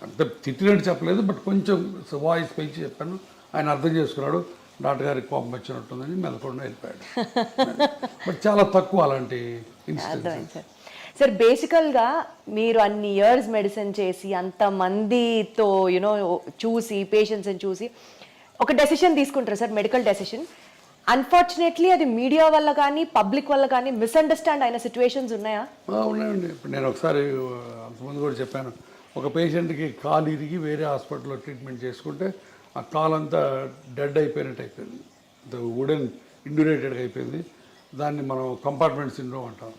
అంత తిట్టినట్టు చెప్పలేదు, బట్ కొంచెం వాయిస్ పెంచి చెప్పాను. ఆయన అర్థం చేసుకున్నాడు. డాక్టర్ గారికి కోపం వచ్చినట్టుందని మెదకుండా వెళ్ళిపోయాడు. బట్ చాలా తక్కువ అలాంటి ఇన్సిడెంట్స్. సార్ బేసికల్గా మీరు అన్ని ఇయర్స్ మెడిసిన్ చేసి అంతమందితో యూనో చూసి పేషెంట్స్ని చూసి ఒక డెసిషన్ తీసుకుంటారు సార్, మెడికల్ డెసిషన్. అన్ఫార్చునేట్లీ అది మీడియా వల్ల కానీ పబ్లిక్ వల్ల కానీ మిస్అండర్స్టాండ్ అయిన సిచ్యువేషన్స్ ఉన్నాయా? ఉన్నాయండి. ఇప్పుడు నేను ఒకసారి అంతకుముందు కూడా చెప్పాను, ఒక పేషెంట్కి కాలు ఇరిగి వేరే హాస్పిటల్లో ట్రీట్మెంట్ చేసుకుంటే ఆ కాలు అంతా డెడ్ అయిపోయినట్టు అయిపోయింది, వుడెన్ ఇండ్యూరేటెడ్గా అయిపోయింది. దాన్ని మనం కంపార్ట్మెంట్ సిండ్రోమ్ అంటాం.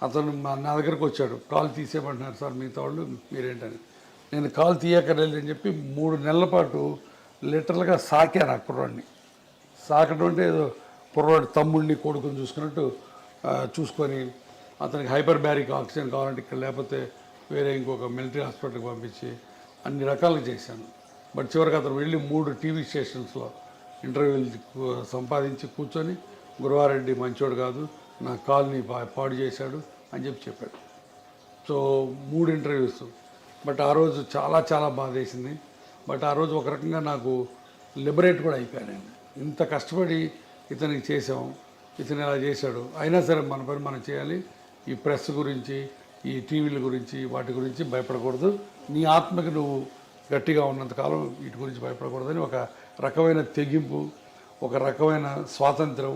అతను నా దగ్గరకు వచ్చాడు, కాలు తీసేయమంటున్నారు సార్ మిగతా వాళ్ళు, మీరేంటని. నేను కాలు తీయక్కర్లేదు అని చెప్పి 3 నెలల పాటు లిటరల్గా సాకాను ఆ కుర్రాడిని. సాకడం అంటే ఏదో కుర్రాడు తమ్ముడిని కొడుకుని చూసుకున్నట్టు చూసుకొని అతనికి హైపర్ బ్యారిక్ ఆక్సిజన్ కావాలంటే ఇక్కడ, లేకపోతే వేరే ఇంకొక మిలిటరీ హాస్పిటల్కి పంపించి అన్ని రకాలుగా చేశాను. బట్ చివరికి అతను వెళ్ళి 3 టీవీ స్టేషన్స్లో ఇంటర్వ్యూలు సంపాదించి కూర్చొని గురవారెడ్డి మంచోడు కాదు, నా కాల్ని పాడు చేశాడు అని చెప్పాడు. So 3 interviews. బట్ ఆ రోజు చాలా చాలా బాధ వేసింది. బట్ ఆ రోజు ఒక రకంగా నాకు లిబరేట్ కూడా అయిపోయానండి. ఇంత కష్టపడి ఇతనికి చేసాం, ఇతను ఇలా చేశాడు, అయినా సరే మన పని మనం చేయాలి. ఈ ప్రెస్ గురించి, ఈ టీవీల గురించి, వాటి గురించి భయపడకూడదు. నీ ఆత్మకి నువ్వు గట్టిగా ఉన్నంతకాలం వీటి గురించి భయపడకూడదని ఒక రకమైన తెగింపు, ఒక రకమైన స్వాతంత్రం,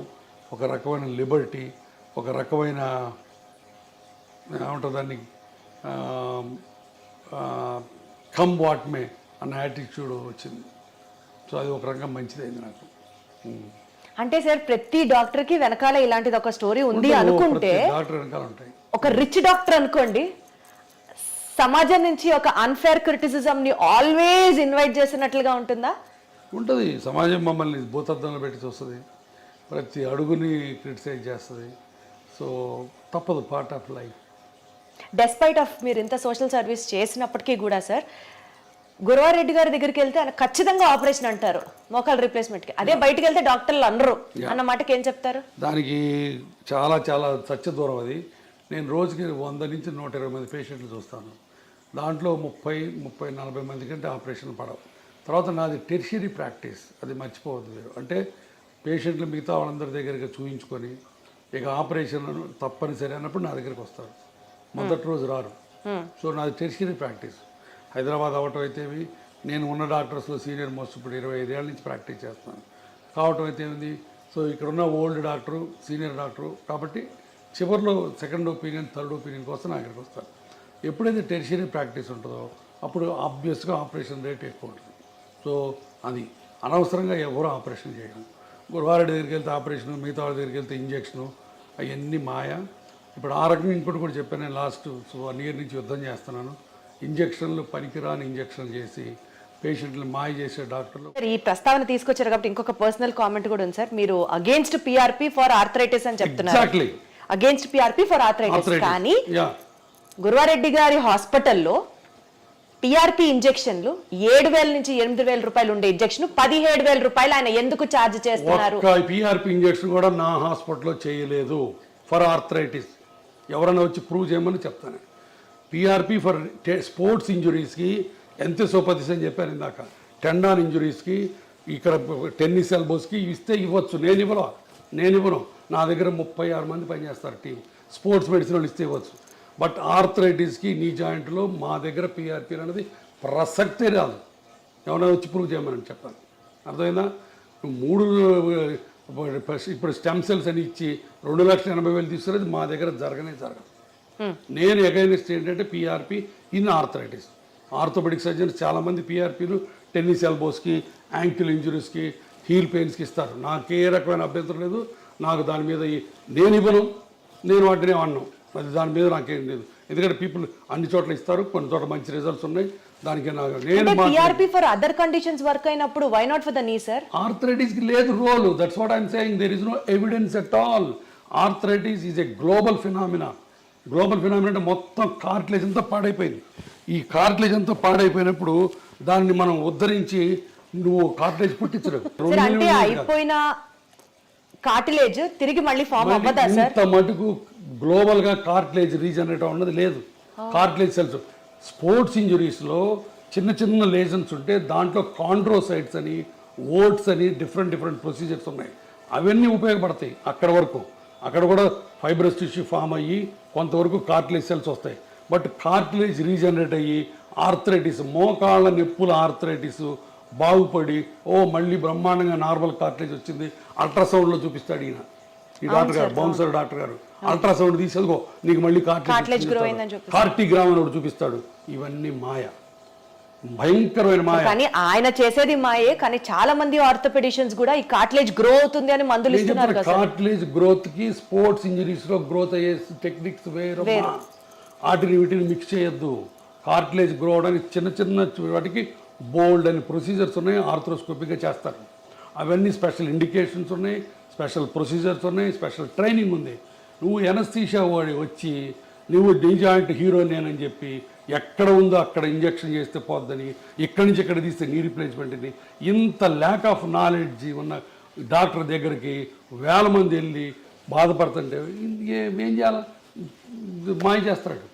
ఒక రకమైన లిబర్టీ, ఒక రకమైన ఏమంటుంది దాన్ని కమ్ వాట్ మే అన్న యాటిట్యూడ్ వచ్చింది. సో అది ఒక రకంగా మంచిదైంది నాకు. అంటే సార్ ప్రతి డాక్టర్కి వెనకాల ఇలాంటిది ఒక స్టోరీ ఉంది అనుకుంటే, డాక్టర్ వెనకాల ఉంటాయి. ఒక రిచ్ డాక్టర్ అనుకోండి, సమాజం నుంచి ఒక అన్ఫేర్ క్రిటిసిజం ని ఆల్వేస్ ఇన్వైట్ చేసినట్లుగా ఉంటుందా? ఉంటుంది. సమాజం మమ్మల్ని భూతద్దంలో పెట్టి చూస్తుంది, ప్రతి అడుగుని క్రిటిసైజ్ చేస్తుంది. సో తప్పదు, part of life. Despite of మీరు ఇంత సోషల్ సర్వీస్ చేసినప్పటికీ కూడా సార్, గురవారెడ్డి గారి దగ్గరికి వెళ్తే ఆయన ఖచ్చితంగా ఆపరేషన్ అంటారు మోకాలు రీప్లేస్మెంట్కి, అదే బయటకు వెళ్తే డాక్టర్లు అనరు అన్న మాటకి ఏం చెప్తారు? దానికి చాలా చాలా సత్య దూరం అది. నేను రోజుకి 100 నుంచి 120 మంది పేషెంట్లు చూస్తాను. దాంట్లో 30-40 మంది కంటే ఆపరేషన్ పడవు. తర్వాత నాది టెర్షియరీ ప్రాక్టీస్, అది మర్చిపోవద్దు మీరు. అంటే పేషెంట్లు మిగతా వాళ్ళందరి దగ్గరికి చూయించుకొని ఇక ఆపరేషన్ తప్పనిసరి అన్నప్పుడు నా దగ్గరికి వస్తారు. మొదటి రోజు రారు. సో నాది టెర్షియరీ ప్రాక్టీస్. హైదరాబాద్ అవటం అయితేవి, నేను ఉన్న డాక్టర్స్లో సీనియర్ మోస్ట్ ఇప్పుడు 25 ఏళ్ళ నుంచి ప్రాక్టీస్ చేస్తున్నాను కావటం అయితే ఉంది. సో ఇక్కడ ఉన్న ఓల్డ్ డాక్టరు, సీనియర్ డాక్టరు కాబట్టి చివరిలో సెకండ్ ఒపీనియన్, థర్డ్ ఒపీనియన్ కోసం నా దగ్గరికి వస్తారు. ఎప్పుడైతే టెర్షియరీ ప్రాక్టీస్ ఉంటుందో అప్పుడు ఆబ్వియస్గా ఆపరేషన్ రేట్ ఎక్కువ ఉంటుంది. సో అది అనవసరంగా ఎవరు ఆపరేషన్ చేయడం. గురవారెడ్డి దగ్గరికి వెళ్తే ఆపరేషను, మిగతా వాళ్ళ దగ్గరికి వెళ్తే ఇంజక్షను, అవన్నీ మాయ. ఇప్పుడు ఆ రకంగా ఇంకోటి కూడా చెప్పాను, నేను లాస్ట్ 1 ఇయర్ నుంచి యుద్ధం చేస్తున్నాను. ఇంజక్షన్లు పనికిరాని ఇంజక్షన్లు చేసి పేషెంట్లు మాయ చేసే డాక్టర్లు. ఈ ప్రస్తావన తీసుకొచ్చారు కాబట్టి ఇంకొక పర్సనల్ కామెంట్ కూడా ఉంది సార్. మీరు అగేన్స్ట్ పిఆర్పి ఫర్ ఆర్థరైటిస్ అని చెప్తున్నారు. Exactly against PRP for arthritis. కానీ గురవారెడ్డి గారి హాస్పిటల్లో పిఆర్పి ఇంజెక్షన్లు 7,000 నుంచి 8,000 రూపాయలు ఉండే ఇంజెక్షన్ 17,000 రూపాయలు ఆయన ఎందుకు ఛార్జ్ చేస్తున్నారు? పిఆర్పి ఇంజెక్షన్ కూడా నా హాస్పిటల్లో చేయలేదు ఫర్ ఆర్థరైటిస్. ఎవరైనా వచ్చి ప్రూవ్ చేయమని చెప్తాను. పిఆర్పి ఫర్ స్పోర్ట్స్ ఇంజురీస్కి ఎంతోపతిస్ అని చెప్పాను ఇందాక. టెండాన్ ఇంజురీస్కి, ఇక్కడ టెన్నిస్ ఎల్బోస్కి ఇస్తే ఇవ్వచ్చు. నేను ఇవ్వను. నా దగ్గర 36 మంది పనిచేస్తారు టీం. స్పోర్ట్స్ మెడిసిన్ వాళ్ళు ఇస్తే ఇవ్వచ్చు. బట్ ఆర్థరైటిస్కి, నీ జాయింట్లో మా దగ్గర పిఆర్పి అనేది ప్రసక్తే రాదు. ఎవరైనా వచ్చి ప్రూవ్ చేయమని చెప్పాలి. అర్థమైందా? 3 ఇప్పుడు స్టెమ్ సెల్స్ అని ఇచ్చి 2,80,000 తీసుకునేది మా దగ్గర జరగదు. నేను అగైనెస్ట్ ఏంటంటే PRP in arthritis. Orthopaedic surgeons చాలామంది పిఆర్పీలు టెన్నిస్ ఎల్బోస్కి, యాంకిల్ ఇంజురీస్కి, హీల్ పెయిన్స్కి ఇస్తారు. నాకు ఏ రకమైన అభ్యంతరం లేదు. నాకు దాని మీద నేను ఇవ్వను, నేను వాటిని అన్నాను. అది దాని మీద నాకేం లేదు. ఎందుకంటే పీపుల్ అన్ని చోట్ల ఇస్తారు, కొన్ని చోట్ల మంచి రిజల్ట్స్ ఉన్నాయి. దానికి నేను PRP for other conditions work అయినప్పుడు why not for the knee sir? ఆర్థరైటిస్కి లేదు role. That's what I'm saying. There is no evidence at all. Arthritis is a global phenomena. Global phenomena అంటే మొత్తం కార్టిలేజ్ అంతా పాడైపోయింది. ఈ కార్టిలేజ్ అంతా పాడైపోయినప్పుడు దాన్ని మనం ఉద్ధరించి నువ్వు కార్టిలేజ్ పుట్టించరు. అంటే అయిపోయిన కార్టిలేజ్ తిరిగి మళ్ళీ ఫామ్ అవ్వదా సార్? ఇంత మటుకు గ్లోబల్ గా కార్టిలేజ్ రీజనరేట్ అన్నది లేదు. కార్టిలేజ్ సెల్స్ స్పోర్ట్స్ ఇంజురీస్లో చిన్న లేజన్స్ ఉంటే దాంట్లో కాండ్రోసైట్స్ అని, ఓట్స్ అని డిఫరెంట్ ప్రొసీజర్స్ ఉన్నాయి. అవన్నీ ఉపయోగపడతాయి అక్కడ వరకు. అక్కడ కూడా ఫైబ్రస్ టిష్యూ ఫామ్ అయ్యి కొంతవరకు కార్టిలేజ్ సెల్స్ వస్తాయి. బట్ కార్టిలేజ్ రీజనరేట్ అయ్యి ఆర్థరైటిస్, మోకాళ్ళ నొప్పుల ఆర్థరైటిస్ బాగుపడి మళ్ళీ బ్రహ్మాండంగా నార్మల్ కార్టిలేజ్ వచ్చింది. అల్ట్రాసౌండ్లో చూపిస్తాడు ఈయన, ఈ డాక్టర్ గారు, బౌన్సర్ డాక్టర్ గారు. అల్ట్రాసౌండ్ తీసేదిగో నీకు మళ్ళీ కార్టిగ్రామ్ అని ఒకటి చూపిస్తాడు. ఇవన్నీ మాయ, భయంకరమైన మాయ. కానీ ఆయన చేసేది మాయే, కానీ చాలా మంది ఆర్థోపెడిషియన్స్ కూడా ఈ కార్టిలేజ్ గ్రో అవుతుంది అని మందులు ఇస్తున్నారు కదా. కార్టిలేజ్ గ్రోత్ కి స్పోర్ట్స్ ఇంజరీస్ లో గ్రోత్ అయ్యే టెక్నిక్స్ వేరు, వీటిని మిక్స్ చేయొద్దు. కార్టిలేజ్ గ్రో అవడానికి చిన్న చిన్న వాటికి బోల్డ్ అని ప్రొసీజర్స్ ఉన్నాయి, ఆర్థ్రోస్కోపిక్గా చేస్తారు. అవన్నీ స్పెషల్ ఇండికేషన్స్ ఉన్నాయి, స్పెషల్ ప్రొసీజర్స్ ఉన్నాయి, స్పెషల్ ట్రైనింగ్ ఉంది. నువ్వు ఎనస్థీషియా వాడి వచ్చి నువ్వు నీ జాయింట్ హీరోని అని చెప్పి ఎక్కడ ఉందో అక్కడ ఇంజెక్షన్ చేస్తే పోద్దని, ఇక్కడి నుంచి ఎక్కడ తీస్తే నీ రీప్లేస్మెంట్ అని, ఇంత ల్యాక్ ఆఫ్ నాలెడ్జ్ ఉన్న డాక్టర్ దగ్గరికి వేల మంది వెళ్ళి బాధపడుతుంటే ఏం చేయాలి? మాయ చేస్తాడు.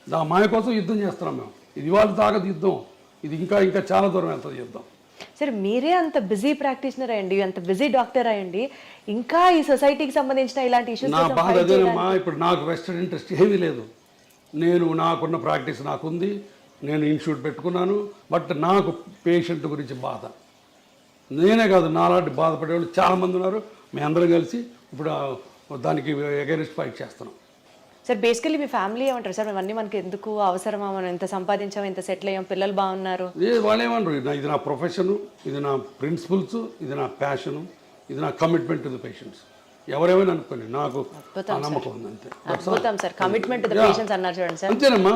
ఆ మాయ కోసం యుద్ధం చేస్తున్నాం మేము. ఇది వాళ్ళ తాగదు యుద్ధం, ఇది ఇంకా ఇంకా చాలా దూరం వెళ్తుంది యుద్ధం. సరే, మీరే అంత బిజీ ప్రాక్టీషనర్ అయ్యండి, అంత బిజీ డాక్టర్ అయ్యండి, ఇంకా ఈ సొసైటీకి సంబంధించిన ఇలాంటి ఇష్యూస్ నా బాధ అదేనమ్మా. ఇప్పుడు నాకు వెస్టర్న్ ఇంట్రెస్ట్ ఏమీ లేదు. నేను నాకున్న ప్రాక్టీస్ నాకుంది, నేను ఇన్స్టిట్యూట్ పెట్టుకున్నాను. బట్ నాకు పేషెంట్ గురించి బాధ, నేనే కాదు నాలాంటి బాధపడేవాళ్ళు చాలామంది ఉన్నారు. మేము అందరం కలిసి ఇప్పుడు దానికి అగైనెస్ట్ ఫైట్ చేస్తున్నాం. సార్, బేసికలీ మీ ఫ్యామిలీ ఏమంటారు సార్? అవన్నీ మనకి ఎందుకు అవసరమా? మనం ఎంత సంపాదించాం, ఎంత సెటిల్ అయ్యాం, పిల్లలు బాగున్నారు, వాళ్ళు ఏమన్నారు? ఇది నా ప్రొఫెషను, ఇది నా ప్రిన్సిపల్స్, ఇది నా ప్యాషను, ఇది నా కమిట్మెంట్ టు ది పేషెంట్స్. ఎవరేమైనా అనుకోండి, నాకు నమ్మకం ఉంది అంతే. అద్భుతం sir, commitment to the patients అన్నారు చూడండి సార్. అంతేనమ్మా,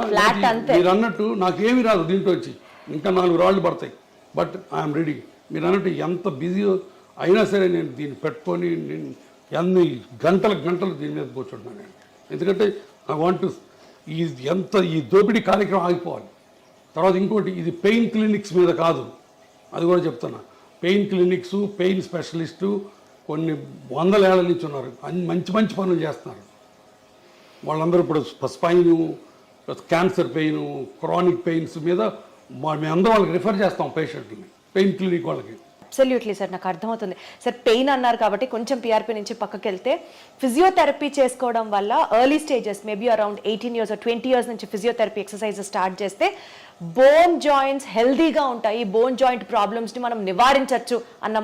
మీరు అన్నట్టు నాకేమీ రాదు దీంట్లో వచ్చి, ఇంకా 4 రాళ్ళు పడతాయి. But I'm ready. మీరు అన్నట్టు ఎంత బిజీ అయినా సరే నేను దీన్ని పెట్టుకొని నేను ఎన్ని గంటలు దీని మీద కూర్చుంటున్నాను నేను. ఎందుకంటే ఐ వాంట్ ఈ దోపిడీ కార్యక్రమం ఆగిపోవాలి. తర్వాత ఇంకోటి, ఇది పెయిన్ క్లినిక్స్ మీద కాదు, అది కూడా చెప్తున్నా. పెయిన్ క్లినిక్స్, పెయిన్ స్పెషలిస్టు కొన్ని 100 ఏళ్ల నుంచి ఉన్నారు, మంచి పనులు చేస్తున్నారు. వాళ్ళందరూ ఇప్పుడు spine, cancer pain, chronic pains మీద మేమందరం వాళ్ళకి రిఫర్ చేస్తాం పేషెంట్ని, పెయిన్ క్లినిక్ వాళ్ళకి. అబ్సల్యూట్లీ సార్, నాకు అర్థమవుతుంది సార్. పెయిన్ అన్నారు కాబట్టి కొంచెం పిఆర్పి నుంచి పక్కకి వెళ్తే, ఫిజియోథెరపీ చేసుకోవడం వల్ల early stages maybe around 18 years or 20 years నుంచి ఫిజియోథెరపీ ఎక్సర్సైజ్ స్టార్ట్ చేస్తే బోన్ జాయింట్స్ హెల్దీగా ఉంటాయి, బోన్ జాయింట్ ప్రాబ్లమ్స్ ని మనం నివారించవచ్చు అన్న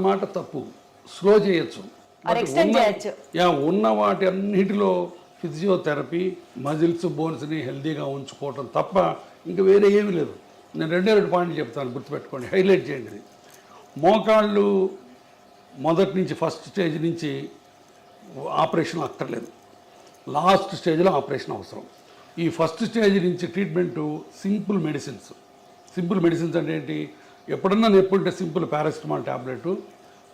మాట తప్పు. స్లో చేయొచ్చు, ఉన్న వాటి అన్నిటిలో ఫిజియోథెరపీ మజిల్స్, బోన్స్ని హెల్దీగా ఉంచుకోవటం తప్ప ఇంకా వేరే ఏమీ లేదు. నేను 2 పాయింట్లు చెప్తాను, గుర్తుపెట్టుకోండి, హైలైట్ చేయండి. మోకాళ్ళు మొదటి నుంచి ఫస్ట్ స్టేజ్ నుంచి ఆపరేషన్ అక్కర్లేదు, లాస్ట్ స్టేజ్లో ఆపరేషన్ అవసరం. ఈ ఫస్ట్ స్టేజ్ నుంచి treatment simple medicines. Simple medicines అంటే ఏంటి? ఎప్పుడన్నా నొప్పుంటే సింపుల్ పారాసిటమాల్ ట్యాబ్లెట్,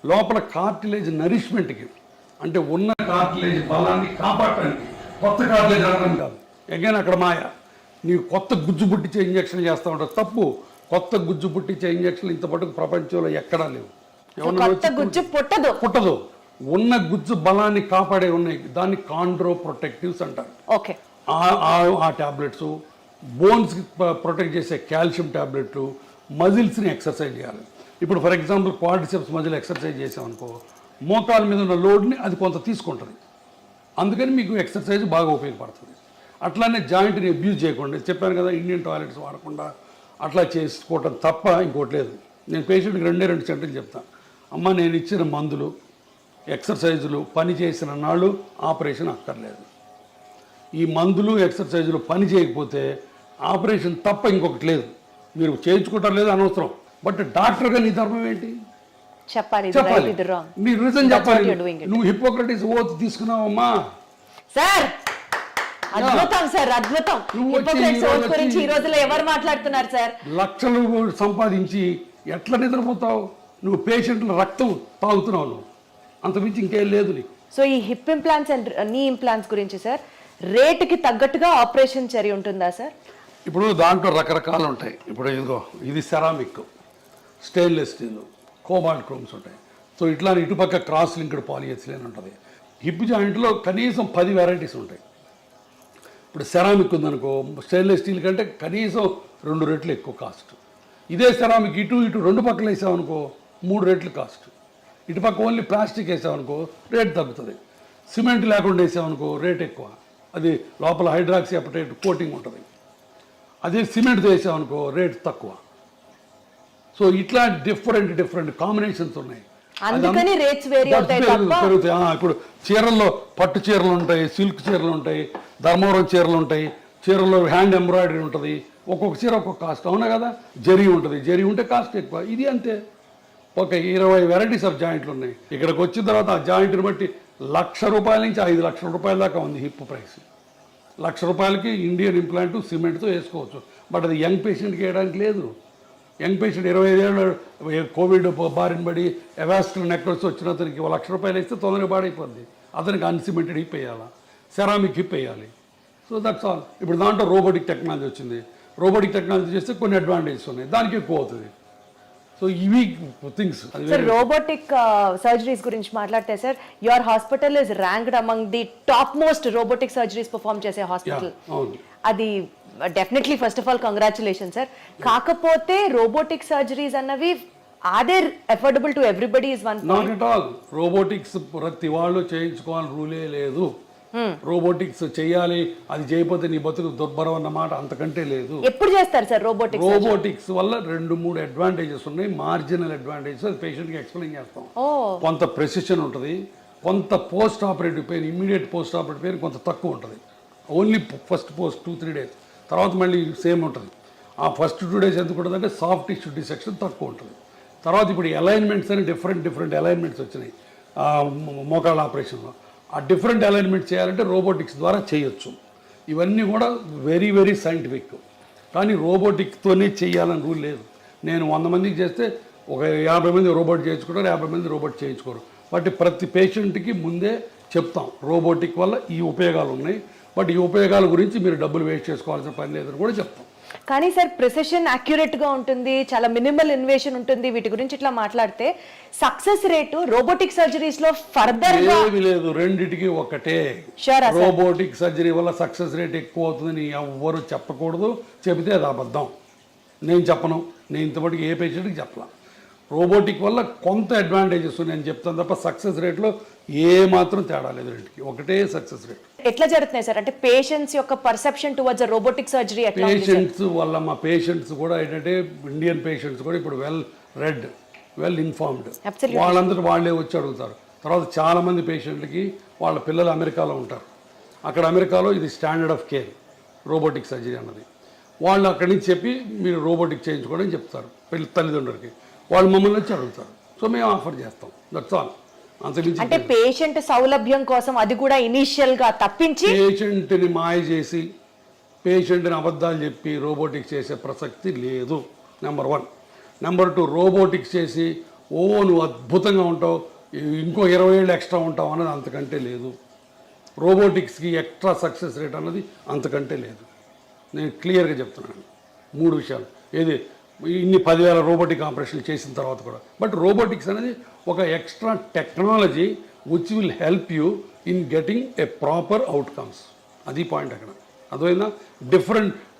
లోపల కార్టిలేజ్ నరిష్మెంట్కి, అంటే ఉన్న కార్టిలేజ్ బలాన్ని కాపాడటానికి, కొత్త కార్టిలేజ్ రావడం కాదు. అగైన్ అక్కడ మాయ. నీవు కొత్త గుజ్జు పుట్టించే ఇంజక్షన్ చేస్తూ ఉంటావు, తప్పు. కొత్త గుజ్జు పుట్టించే ఇంజక్షన్లు ఇంతపాటు ప్రపంచంలో ఎక్కడా లేవు. పుట్టదు. ఉన్న గుజ్జు బలాన్ని కాపాడే ఉన్నాయి, దాన్ని కాండ్రో ప్రొటెక్టివ్స్ అంటారు. ఓకే, ఆ ట్యాబ్లెట్స్, బోన్స్కి ప్రొటెక్ట్ చేసే కాల్షియం ట్యాబ్లెట్లు, మజిల్స్ని ఎక్సర్సైజ్ చేయాలి. ఇప్పుడు for example quadriceps muscle exercise చేసామనుకో, మోకాల మీద ఉన్న లోడ్ని అది కొంత తీసుకుంటుంది, అందుకని మీకు ఎక్సర్సైజ్ బాగా ఉపయోగపడుతుంది. అట్లానే జాయింట్ని అబ్యూజ్ చేయకుండా, చెప్పాను కదా, ఇండియన్ టాయిలెట్స్ వాడకుండా అట్లా చేసుకోవటం తప్ప ఇంకోటి లేదు. నేను పేషెంట్కి 2 సెంటెన్స్ చెప్తాను. అమ్మ, నేను ఇచ్చిన మందులు, ఎక్సర్సైజులు పని చేసిన నాళ్ళు ఆపరేషన్ అక్కర్లేదు. ఈ మందులు, ఎక్సర్సైజులు పని చేయకపోతే ఆపరేషన్ తప్ప ఇంకొకటి లేదు. మీరు చేయించుకుంటారు లేదు అనవసరం, బట్ డాక్టర్గా నీ ధర్మం ఏంటి చెప్పాలి. మీరు రీజన్ చెప్పాలి. నువ్వు హిపోక్రటిస్ ఓత్ తీసుకున్నావమ్మా సార్. అద్భుతం సార్, అద్భుతం. గురించి ఈ రోజుల్లో ఎవరు మాట్లాడుతున్నారు సార్? లక్షలు సంపాదించి ఎట్లా నిద్రపోతావు? నువ్వు పేషెంట్ల రక్తం తాగుతున్నావు, నువ్వు అంతమించి ఇంకేం లేదు నీకు. సో ఈ హిప్ ఇంప్లాంట్స్ అండ్ నీ ఇంప్లాంట్స్ గురించి సార్, రేటుకి తగ్గట్టుగా ఆపరేషన్ చర్య ఉంటుందా సార్? ఇప్పుడు దాంట్లో రకరకాలు ఉంటాయి. ఇప్పుడు ఇదిగో, ఇది ceramic, stainless steel, cobalt chromes ఉంటాయి. సో ఇట్లా ఇటుపక్క క్రాస్ లింక్డ్ పాలిఎథిలీన్ ఉంటుంది. హిప్ జాయింట్లో కనీసం 10 వెరైటీస్ ఉంటాయి. ఇప్పుడు సెరామిక్ ఉందనుకో, స్టెయిన్లెస్ స్టీల్ కంటే కనీసం 2 రెట్లు ఎక్కువ కాస్ట్. ఇదే సెరామిక్ ఇటు 2 పక్కలు వేసామనుకో 3 రెట్లు కాస్ట్. ఇటుపక్క ఓన్లీ ప్లాస్టిక్ వేసామనుకో రేట్ తగ్గుతుంది. సిమెంట్ లేకుండా వేసామనుకో రేట్ ఎక్కువ, అది లోపల హైడ్రాక్సీ అపటైట్ కోటింగ్ ఉంటుంది. అదే సిమెంట్తో వేసామనుకో రేట్ తక్కువ. సో ఇట్లా డిఫరెంట్ కాంబినేషన్స్ ఉన్నాయి. అందుకని రేట్స్ వేరీ అవుతాయి తప్ప పెరుగుతాయి. ఇప్పుడు చీరల్లో పట్టు చీరలు ఉంటాయి, సిల్క్ చీరలు ఉంటాయి, ధర్మవరం చీరలు ఉంటాయి, చీరల్లో హ్యాండ్ ఎంబ్రాయిడరీ ఉంటుంది, ఒక్కొక్క చీర ఒక్కొక్క కాస్ట్. అవునా కదా? జరీ ఉంటుంది, జరీ ఉంటే కాస్ట్ ఎక్కువ. ఇది అంతే, ఒక 20 వెరైటీస్ ఆఫ్ జాయింట్లు ఉన్నాయి. ఇక్కడికి వచ్చిన తర్వాత ఆ జాయింట్ని బట్టి ₹1,00,000 నుంచి 5,00,000 రూపాయల దాకా ఉంది హిప్ ప్రైస్. ₹1,00,000కి ఇండియన్ ఇంప్లాంట్ సిమెంట్తో వేసుకోవచ్చు. బట్ అది యంగ్ పేషెంట్కి వేయడానికి లేదు. యంగ్ పేషెంట్ 25 ఏళ్ళు కోవిడ్ బారిన పడి ఎవాస్కులర్ నెక్రోసిస్ వచ్చిన అతనికి ₹1,00,000 ఇస్తే తొందరగా పాడైపోద్ది. అతనికి అన్సిమెంటెడ్ హిప్ వేయాలా, సెరామిక్ హిప్ వేయాలి. So that's all. ఇప్పుడు దాంట్లో రోబోటిక్ టెక్నాలజీ వచ్చింది. రోబోటిక్ టెక్నాలజీ చేస్తే కొన్ని అడ్వాంటేజెస్ ఉన్నాయి, దానికి ఎక్కువ అవుతుంది. సో ఇవి థింగ్స్. సార్ రోబోటిక్ సర్జరీస్ గురించి మాట్లాడితే sir, your hospital is ranked among the top most robotic surgeries perform చేసే హాస్పిటల్. అది definitely first of all congratulation sir. కాకపోతే రోబోటిక్ సర్జరీస్ అన్నవి are affordable to everybody is one not at all. Robotics ప్రతి వాళ్ళు చేయించుకోవాలి రూలే లేదు. Robotics చేయాలి, అది చేయకపోతే నీ బతుకు దుర్భరం అన్నమాట అంతకంటే లేదు. ఎప్పుడు చేస్తారు సార్ రోబోటిక్స్? రోబోటిక్స్ వల్ల 2-3 అడ్వాంటేజెస్ ఉన్నాయి. మార్జినల్ అడ్వాంటేజెస్ అది పేషెంట్కి ఎక్స్ప్లెయిన్ చేస్తాం. కొంత ప్రెసిషన్ ఉంటుంది, కొంత post operative pain, immediate post operative pain కొంత తక్కువ ఉంటుంది. ఓన్లీ ఫస్ట్ 2-3 డేస్, తర్వాత మళ్ళీ సేమ్ ఉంటుంది. ఆ ఫస్ట్ 2 డేస్ ఎందుకు ఉంటుంది అంటే సాఫ్ట్ టిష్యూ డిసెక్షన్ తక్కువ ఉంటుంది. తర్వాత ఇప్పుడు అలైన్మెంట్స్ అని డిఫరెంట్ అలైన్మెంట్స్ వచ్చినాయి మోకాళ్ళ ఆపరేషన్లో. ఆ డిఫరెంట్ అలైన్మెంట్ చేయాలంటే రోబోటిక్స్ ద్వారా చేయొచ్చు. ఇవన్నీ కూడా వెరీ సైంటిఫిక్. కానీ రోబోటిక్తోనే చేయాలని రూల్ లేదు. నేను 100 మందికి చేస్తే ఒక 50 మంది రోబోట్ చేయించుకుంటారు, 50 మంది రోబోట్ చేయించుకోరు. బట్ ప్రతి పేషెంట్కి ముందే చెప్తాం రోబోటిక్ వల్ల ఈ ఉపయోగాలు ఉన్నాయి, బట్ ఈ ఉపయోగాల గురించి మీరు డబ్బులు వేస్ట్ చేసుకోవాల్సిన పని లేదని కూడా చెప్తాం. కానీ సార్ ప్రెసిషన్ అక్యురేట్ గా ఉంటుంది, చాలా మినిమల్ ఇన్వేషన్ ఉంటుంది. వీటి గురించి ఇట్లా మాట్లాడితే సక్సెస్ రేటు రోబోటిక్ సర్జరీస్ లో ఫర్దర్ గా ఏమీ లేదు, రెండిటికి ఒకటే. రోబోటిక్ సర్జరీ వల్ల సక్సెస్ రేట్ ఎక్కువ అవుతుందని ఎవ్వరు చెప్పకూడదు. చెబితే అది అబద్ధం. నేను చెప్పను, నేను ఇంతవరకు ఏ పేషెంట్కి చెప్పలా. రోబోటిక్ వల్ల కొంత అడ్వాంటేజెస్ ఉన్నాయని చెప్తాను తప్ప సక్సెస్ రేట్లో ఏ మాత్రం తేడా లేదు. రెండుకి ఒకటే సక్సెస్ రేట్. ఎట్లా జరుగుతున్నాయి సార్? అంటే పేషెంట్స్ యొక్క పర్సెప్షన్ టువర్డ్స్ రోబోటిక్ సర్జరీ ఎట్లా? పేషెంట్స్ వల్ల మా పేషెంట్స్ కూడా ఏంటంటే ఇండియన్ పేషెంట్స్ కూడా ఇప్పుడు వెల్ ఇన్ఫార్మ్డ్. వాళ్ళందరూ వాళ్ళే వచ్చి అడుగుతారు. తర్వాత చాలామంది పేషెంట్లకి వాళ్ళ పిల్లలు అమెరికాలో ఉంటారు. అక్కడ అమెరికాలో ఇది standard of care robotic surgery అన్నది. వాళ్ళు అక్కడి నుంచి చెప్పి మీరు రోబోటిక్ చేయించుకోవడం చెప్తారు తల్లిదండ్రులకి. వాళ్ళు మమ్మల్ని వచ్చి అడుగుతారు. సో మేము ఆఫర్ చేస్తాం. That's all. అంటే పేషెంట్ సౌలభ్యం కోసం అది కూడా ఇనిషియల్ గా తప్పించి పేషెంట్ని మాయ చేసి పేషెంట్ని అబద్ధాలు చెప్పి రోబోటిక్స్ చేసే ప్రసక్తి లేదు. నెంబర్ 1. నెంబర్ 2, రోబోటిక్స్ చేసి నువ్వు అద్భుతంగా ఉంటావు, ఇంకో 20 ఏళ్ళు ఎక్స్ట్రా ఉంటావు అన్నది అంతకంటే లేదు. రోబోటిక్స్కి ఎక్స్ట్రా సక్సెస్ రేట్ అన్నది అంతకంటే లేదు. నేను క్లియర్గా చెప్తున్నాను 3 విషయాలు. ఏది ఇన్ని 10,000 రోబోటిక్ ఆపరేషన్లు చేసిన తర్వాత కూడా. బట్ రోబోటిక్స్ అనేది ఒక extra technology which will help you in getting a proper outcomes. అది పాయింట్ అక్కడ. అదైనా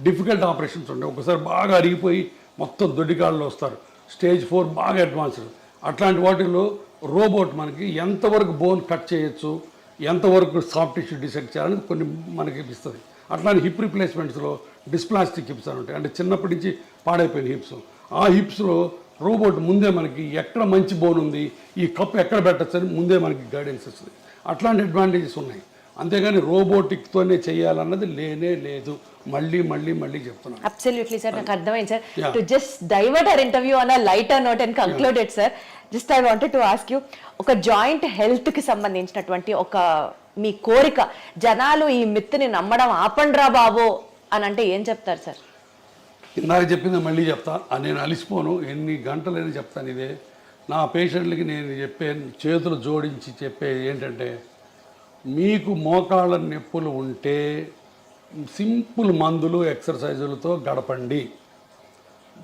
డిఫికల్ట్ ఆపరేషన్స్ ఉంటాయి. ఒకసారి బాగా అరిగిపోయి మొత్తం దొడ్డికాళ్ళు వస్తారు, స్టేజ్ 4 బాగా అడ్వాన్స్డ్. అట్లాంటి వాటిల్లో రోబోట్ మనకి ఎంతవరకు బోన్ కట్ చేయొచ్చు, ఎంతవరకు సాఫ్ట్ టిష్యూ డిసెక్ట్ చేయాలని కొన్ని మనకి ఇస్తుంది. అట్లాంటి హిప్ రిప్లేస్మెంట్స్లో డిస్ప్లాస్టిక్ హిప్స్ అని ఉంటాయి, అంటే చిన్నప్పటి నుంచి పాడైపోయిన హిప్స్. ఆ హిప్స్లో రోబోట్ ముందే మనకి ఎక్కడ మంచి బోన్ ఉంది, ఈ కప్ ఎక్కడ పెట్టచ్చు అని ముందే మనకి గైడెన్స్ ఇస్తుంది. అట్లాంటి అడ్వాంటేజెస్ ఉన్నాయి. అంతేగాని రోబోటిక్తోనే చేయాలన్నది లేనే లేదు. మళ్ళీ చెప్తున్నాను. అబ్సల్యూట్లీ సార్, నాకు అర్థమైంది sir. To just divert our interview on a lighter note and conclude it sir, just I wanted to ask you, ఒక జాయింట్ హెల్త్కి సంబంధించినటువంటి ఒక మీ కోరిక, జనాలు ఈ మిత్తుని నమ్మడం ఆపండ్రా బాబు అని అంటే ఏం చెప్తారు సార్? ఇందాక చెప్పింది మళ్ళీ చెప్తా. నేను అలిసిపోను, ఎన్ని గంటలైనా చెప్తాను. ఇదే నా పేషెంట్లకి నేను చెప్పే, చేతులు జోడించి చెప్పేది ఏంటంటే, మీకు మోకాళ్ళ నొప్పులు ఉంటే సింపుల్ మందులు ఎక్సర్సైజులతో గడపండి.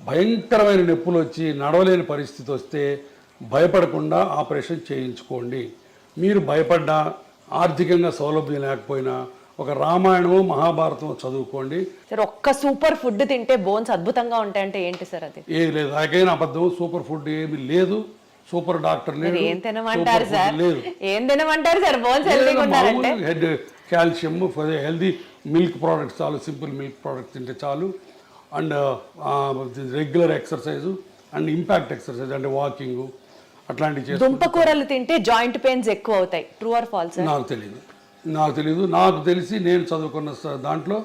భయంకరమైన నొప్పులు వచ్చి నడవలేని పరిస్థితి వస్తే భయపడకుండా ఆపరేషన్ చేయించుకోండి. మీరు భయపడ్డా, ఆర్థికంగా సౌలభ్యం లేకపోయినా ఒక రామాయణము మహాభారతం చదువుకోండి. సార్ ఒక్క సూపర్ ఫుడ్ తింటే బోన్స్ అద్భుతంగా ఉంటాయంటే ఏంటి సార్ అది? లేదు, నాకైనా అబద్ధం. సూపర్ ఫుడ్ ఏమి లేదు. సూపర్ డాక్టర్ మీరు లేడు, ఏం తినమంటారు సూపర్ సార్? ఫుడ్ లేదు. ఏం తినమంటారు సార్? బోన్స్ హెల్తీగా ఉన్నారంటే head calcium, healthy milk products చాలు, సింపుల్ మిల్క్ ప్రోడక్ట్స్ తింటే చాలు. And regular exercise and impact exercise అంటే వాకింగ్ అట్లాంటివి చేసి. దుంప కూరలు తింటే జాయింట్ పెయిన్స్ ఎక్కువ అవుతాయి, ట్రూ ఆర్ ఫాల్స్? నాకు తెలియదు. నాకు తెలిసి నేను చదువుకున్న దాంట్లో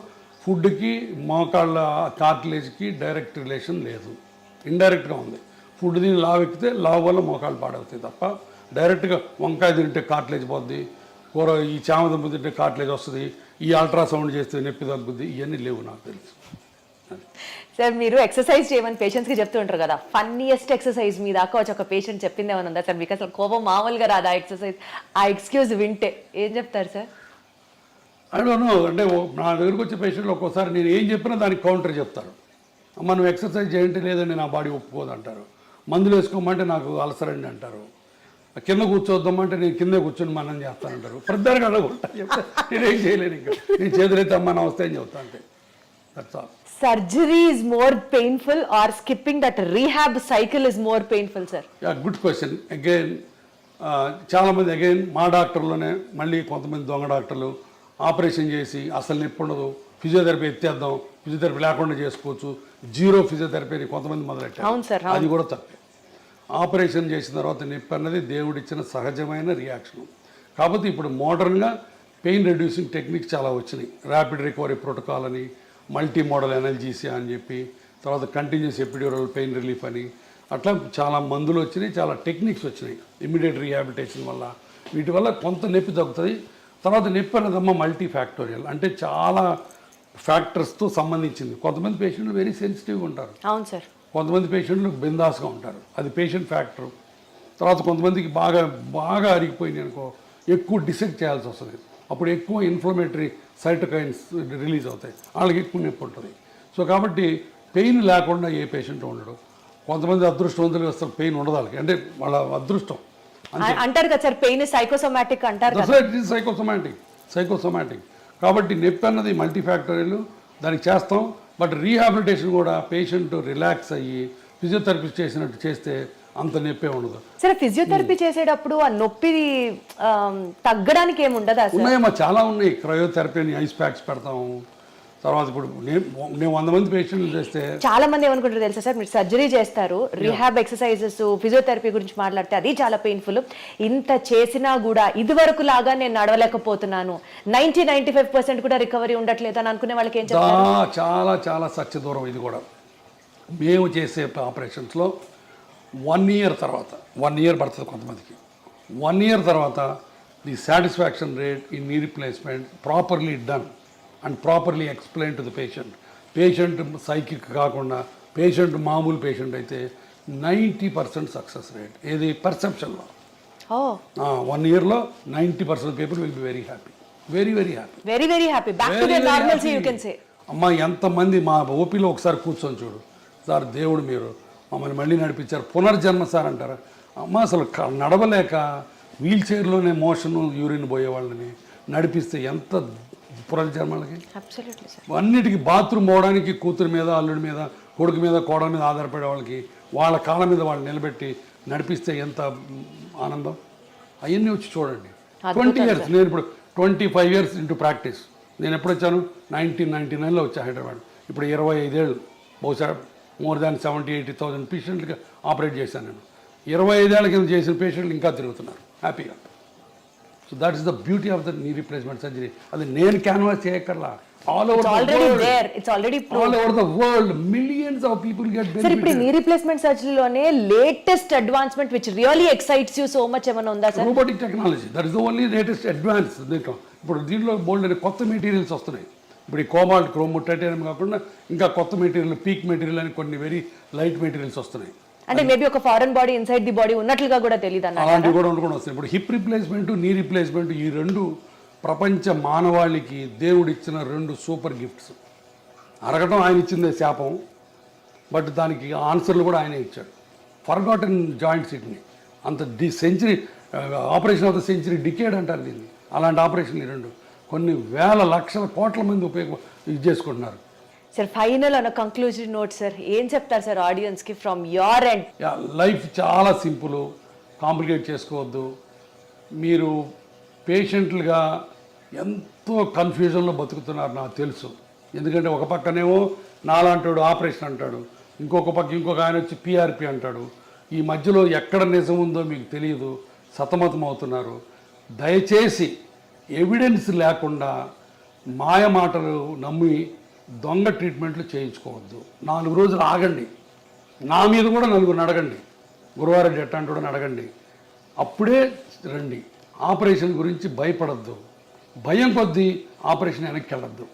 ఫుడ్కి మోకాళ్ళ కార్టిలేజ్కి డైరెక్ట్ రిలేషన్ లేదు, ఇండైరెక్ట్గా ఉంది. ఫుడ్ తిని లావు ఎక్కితే లావు వల్ల మోకాళ్ళు పాడవుతాయి తప్ప డైరెక్ట్గా వంకాయ తింటే కార్టిలేజ్ పోద్ది, కూర ఈ చామదుంప తింటే కార్టిలేజ్ వస్తుంది, ఈ అల్ట్రాసౌండ్ చేస్తే నొప్పి తగ్గుద్ది, ఇవన్నీ లేవు నాకు తెలుసు. సార్ మీరు ఎక్సర్సైజ్ చేయమని పేషెంట్స్కి చెప్తూ ఉంటారు కదా, ఫన్నీయెస్ట్ ఎక్సర్సైజ్ మీ దాకా వచ్చి ఒక పేషెంట్ చెప్పింది ఏమైనా ఉందా సార్? మీకు అసలు కోపం మామూలుగా రాదు ఆ ఎక్సర్సైజ్, ఆ ఎక్స్క్యూజ్ వింటే ఏం చెప్తారు సార్? అడగను అంటే నా దగ్గరకు వచ్చే పేషెంట్లు ఒక్కోసారి నేను ఏం చెప్పినా దానికి కౌంటర్ చెప్తారు. మనం ఎక్సర్సైజ్ చేయండి లేదండి నా బాడీ ఒప్పుకోదు అంటారు, మందులు వేసుకోమంటే నాకు అలసరండి అంటారు, కింద కూర్చోద్దామంటే నేను కిందే కూర్చొని మనం చేస్తానంటారు. ప్రతిదానికి అడగకుండా చెప్తా, నేనేం చేయలేను. ఇంకా నేను చేతులైతే అమ్మ నమస్తే అని చెప్తా అంటే that's all. Surgery is more painful are skipping that rehab cycle is more painful sir? Good question. Again చాలామంది అగైన్ మా డాక్టర్లోనే మళ్ళీ కొంతమంది దొంగ డాక్టర్లు ఆపరేషన్ చేసి అసలు నొప్పి ఉండదు, ఫిజియోథెరపీ ఎత్తేద్దాం, ఫిజియోథెరపీ లేకుండా చేసుకోవచ్చు, జీరో ఫిజియోథెరపీ కొంతమంది మొదలెట్టారు. అది కూడా తప్పే. ఆపరేషన్ చేసిన తర్వాత నొప్పి అన్నది దేవుడిచ్చిన సహజమైన రియాక్షన్. కాకపోతే ఇప్పుడు మోడర్న్గా పెయిన్ రెడ్యూసింగ్ టెక్నిక్స్ చాలా వచ్చినాయి. ర్యాపిడ్ రికవరీ ప్రోటోకాల్ అని, మల్టీ మోడల్ ఎనర్జీసీ అని చెప్పి, తర్వాత కంటిన్యూస్ ఎపిడ్యూరల్ పెయిన్ రిలీఫ్ అని, అట్లా చాలా మందులు వచ్చినాయి, చాలా టెక్నిక్స్ వచ్చినాయి ఇమ్మీడియట్ రీహాబిలిటేషన్ వల్ల. వీటి వల్ల కొంత నొప్పి తగ్గుతుంది. తర్వాత నొప్పి అన్నదమ్మ మల్టీ ఫ్యాక్టోరియల్, అంటే చాలా ఫ్యాక్టర్స్తో సంబంధించింది. కొంతమంది పేషెంట్లు వెరీ సెన్సిటివ్గా ఉంటారు, అవును సార్. కొంతమంది పేషెంట్లు బిందాస్గా ఉంటారు, అది పేషెంట్ ఫ్యాక్టర్. తర్వాత కొంతమందికి బాగా బాగా అరిగిపోయింది అనుకో, ఎక్కువ డిసెక్ట్ చేయాల్సి వస్తుంది, అప్పుడు ఎక్కువ ఇన్ఫ్లమేటరీ సైటోకైన్స్ రిలీజ్ అవుతాయి, వాళ్ళకి ఎక్కువ నొప్పి ఉంటుంది. సో కాబట్టి పెయిన్ లేకుండా ఏ పేషెంట్ ఉండడు. కొంతమంది అదృష్టవంతులు వస్తారు, పెయిన్ ఉండదు వాళ్ళకి, అంటే వాళ్ళ అదృష్టం అంటారు కదా సార్, పెయిన్ సైకోసోమాటిక్ అంటారు కదా. సైకోసోమాటిక్ కాబట్టి నొప్పి అన్నది మల్టీ ఫ్యాక్టరీలు, దానికి చేస్తాం. బట్ రీహాబిలిటేషన్ కూడా పేషెంట్ రిలాక్స్ అయ్యి ఫిజియోథెరపిస్ట్ చేసినట్టు చేస్తే అంత నొప్పే ఉండదు. సరే ఫిజియోథెరపీ చేసేటప్పుడు ఆ నొప్పి తగ్గడానికి ఏమి ఉండదా? ఉన్నాయమ్మా, చాలా ఉన్నాయి. క్రయోథెరపీ అని ఐస్ ప్యాక్స్ పెడతాము. తర్వాత ఇప్పుడు నేను 100 మంది పేషెంట్లు చేస్తే చాలా మంది ఏమనుకుంటారు తెలుసా సార్, మీరు సర్జరీ చేస్తారు, రీహాబ్ ఎక్సర్సైజెస్ ఫిజియోథెరపీ గురించి మాట్లాడితే అది చాలా పెయిన్ఫుల్, ఇంత చేసినా కూడా ఇదివరకు లాగా నేను నడవలేకపోతున్నాను, 90-95% కూడా రికవరీ ఉండట్లేదు అని అనుకునే వాళ్ళకి ఏం చెప్తారు? చాలా చాలా సత్య దూరం ఇది కూడా. మేము చేసే ఆపరేషన్స్లో 1 year తర్వాత, 1 year పడుతుంది కొంతమందికి, 1 year తర్వాత the satisfaction rate in knee replacement properly done and properly explain to the patient psychic కాకుండా పేషెంట్ మామూలు పేషెంట్ అయితే 90% సక్సెస్ రేట్. ఏది పర్సెప్షన్లో 1 yearలో 90% people will be very happy, very happy. Back to their normalcy you can say. అమ్మ ఎంతమంది మా ఓపీలో ఒకసారి కూర్చొని చూడు సార్, దేవుడు మీరు మమ్మల్ని మళ్ళీ నడిపించారు, పునర్జన్మ సార్ అంటారు. అమ్మ అసలు నడవలేక వీల్ చైర్లోనే మోషన్ యూరిన్ పోయే వాళ్ళని నడిపిస్తే ఎంత పునర్జన్మలకి. అన్నిటికీ బాత్రూమ్ పోవడానికి కూతురు మీద, అల్లుడి మీద, కొడుకు మీద, కోడల మీద ఆధారపడే వాళ్ళకి వాళ్ళ కాళ్ళ మీద వాళ్ళు నిలబెట్టి నడిపిస్తే ఎంత ఆనందం. అవన్నీ వచ్చి చూడండి. 20 years, నేను ఇప్పుడు 25 years ఇంటూ ప్రాక్టీస్. నేను ఎప్పుడు వచ్చాను? 1999లో వచ్చా హైదరాబాద్. ఇప్పుడు 25 ఏళ్ళు, బహుశా మోర్ దాన్ 70,000-80,000 పేషెంట్కి ఆపరేట్ చేశాను నేను. 25 ఏళ్ల కింద చేసిన పేషెంట్లు ఇంకా తిరుగుతున్నారు హ్యాపీగా. So that is the beauty of the knee replacement surgery. అది నేను క్యాన్వాస్ చేయక్కర్లా, all over the world millions of people get benefit. Sir ఇప్పుడు నీ రీప్లేస్మెంట్ సర్జరీలోనే latest advancement which really excites you so much ఏమైనా ఉందా sir? Robotic technology, that is the only latest advance. ఇప్పుడు దీంట్లో బోల్డ్ అనే కొత్త మెటీరియల్స్ వస్తున్నాయి. ఇప్పుడు ఈ కోబాల్ట్, క్రోమ్, టైటానియం కాకుండా ఇంకా కొత్త మెటీరియల్, పీక్ మెటీరియల్ అని కొన్ని వెరీ లైట్ మెటీరియల్స్ వస్తున్నాయి. అంటే మేబీ ఒక foreign body inside the body ఉన్నట్లుగా కూడా తెలియదు అన్న, అలాంటివి కూడా వస్తాయి. ఇప్పుడు హిప్ రీప్లేస్మెంట్, నీ రీప్లేస్మెంట్, ఈ రెండు ప్రపంచ మానవాళికి దేవుడిచ్చిన 2 సూపర్ గిఫ్ట్స్. అరగటం ఆయన ఇచ్చిందే శాపం, బట్ దానికి ఆన్సర్లు కూడా ఆయనే ఇచ్చాడు. ఫర్గాటన్ జాయింట్ సిట్ని అంత century operation of the century decade అంటారు దీన్ని. అలాంటి ఆపరేషన్లు ఈ 2 కొన్ని వేల లక్షల కోట్ల మంది ఇది చేసుకుంటున్నారు. సార్ ఫైనల్ అన్న కంక్లూజన్ నోట్ సార్, ఏం చెప్తారు సార్ ఆడియన్స్కి ఫ్రమ్ యోర్ ఎండ్? లైఫ్ చాలా సింపుల్, కాంప్లికేట్ చేసుకోవద్దు. మీరు పేషెంట్లుగా ఎంతో కన్ఫ్యూజన్లో బతుకుతున్నారు నాకు తెలుసు. ఎందుకంటే ఒక పక్కనేమో నాలాంటాడు ఆపరేషన్ అంటాడు, ఇంకొక ఆయన వచ్చి పిఆర్పి అంటాడు. ఈ మధ్యలో ఎక్కడ నిజం ఉందో మీకు తెలియదు, సతమతం అవుతున్నారు. దయచేసి ఎవిడెన్స్ లేకుండా మాయ మాటలు నమ్మి దొంగ ట్రీట్మెంట్లు చేయించుకోవద్దు. 4 రోజులు ఆగండి, నా మీద కూడా 4 అడగండి, గురువారెడ్డి ఎట్టంటాడో అడగండి, అప్పుడే రండి. ఆపరేషన్ గురించి భయపడద్దు, భయం కొద్దీ ఆపరేషన్ వెనక్కి వెళ్ళద్దు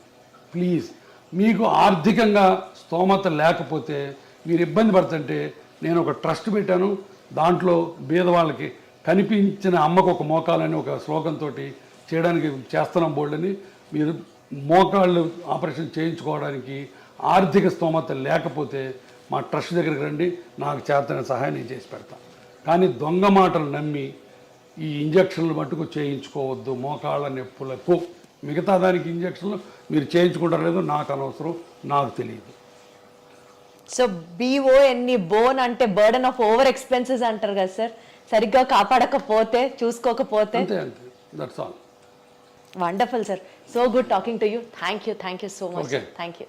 ప్లీజ్. మీకు ఆర్థికంగా స్తోమత లేకపోతే మీరు ఇబ్బంది పడుతుంటే నేను ఒక ట్రస్ట్ పెట్టాను, దాంట్లో బీదవాళ్ళకి కనిపించిన అమ్మకు ఒక మోకాలని ఒక స్లోగంతో చేయడానికి చేస్తున్నాం బోల్డని. మీరు మోకాళ్ళు ఆపరేషన్ చేయించుకోవడానికి ఆర్థిక స్తోమత లేకపోతే మా ట్రస్ట్ దగ్గరికి రండి, నాకు చేతన సహాయం నేను చేసి పెడతాను. కానీ దొంగ మాటలు నమ్మి ఈ ఇంజక్షన్లు మట్టుకు చేయించుకోవద్దు మోకాళ్ళ నొప్పులకు. మిగతా దానికి ఇంజక్షన్లు మీరు చేయించుకుంటారో లేదో నాకు అనవసరం, నాకు తెలియదు. సో BONE బోన్ అంటే బర్డన్ ఆఫ్ ఓవర్ ఎక్స్పెన్సెస్ అంటారు కదా సార్, సరిగ్గా కాపాడకపోతే చూసుకోకపోతే. అంతే అంతే, that's all. Wonderful sir, so good talking to you. Thank you so much. Okay. Thank you.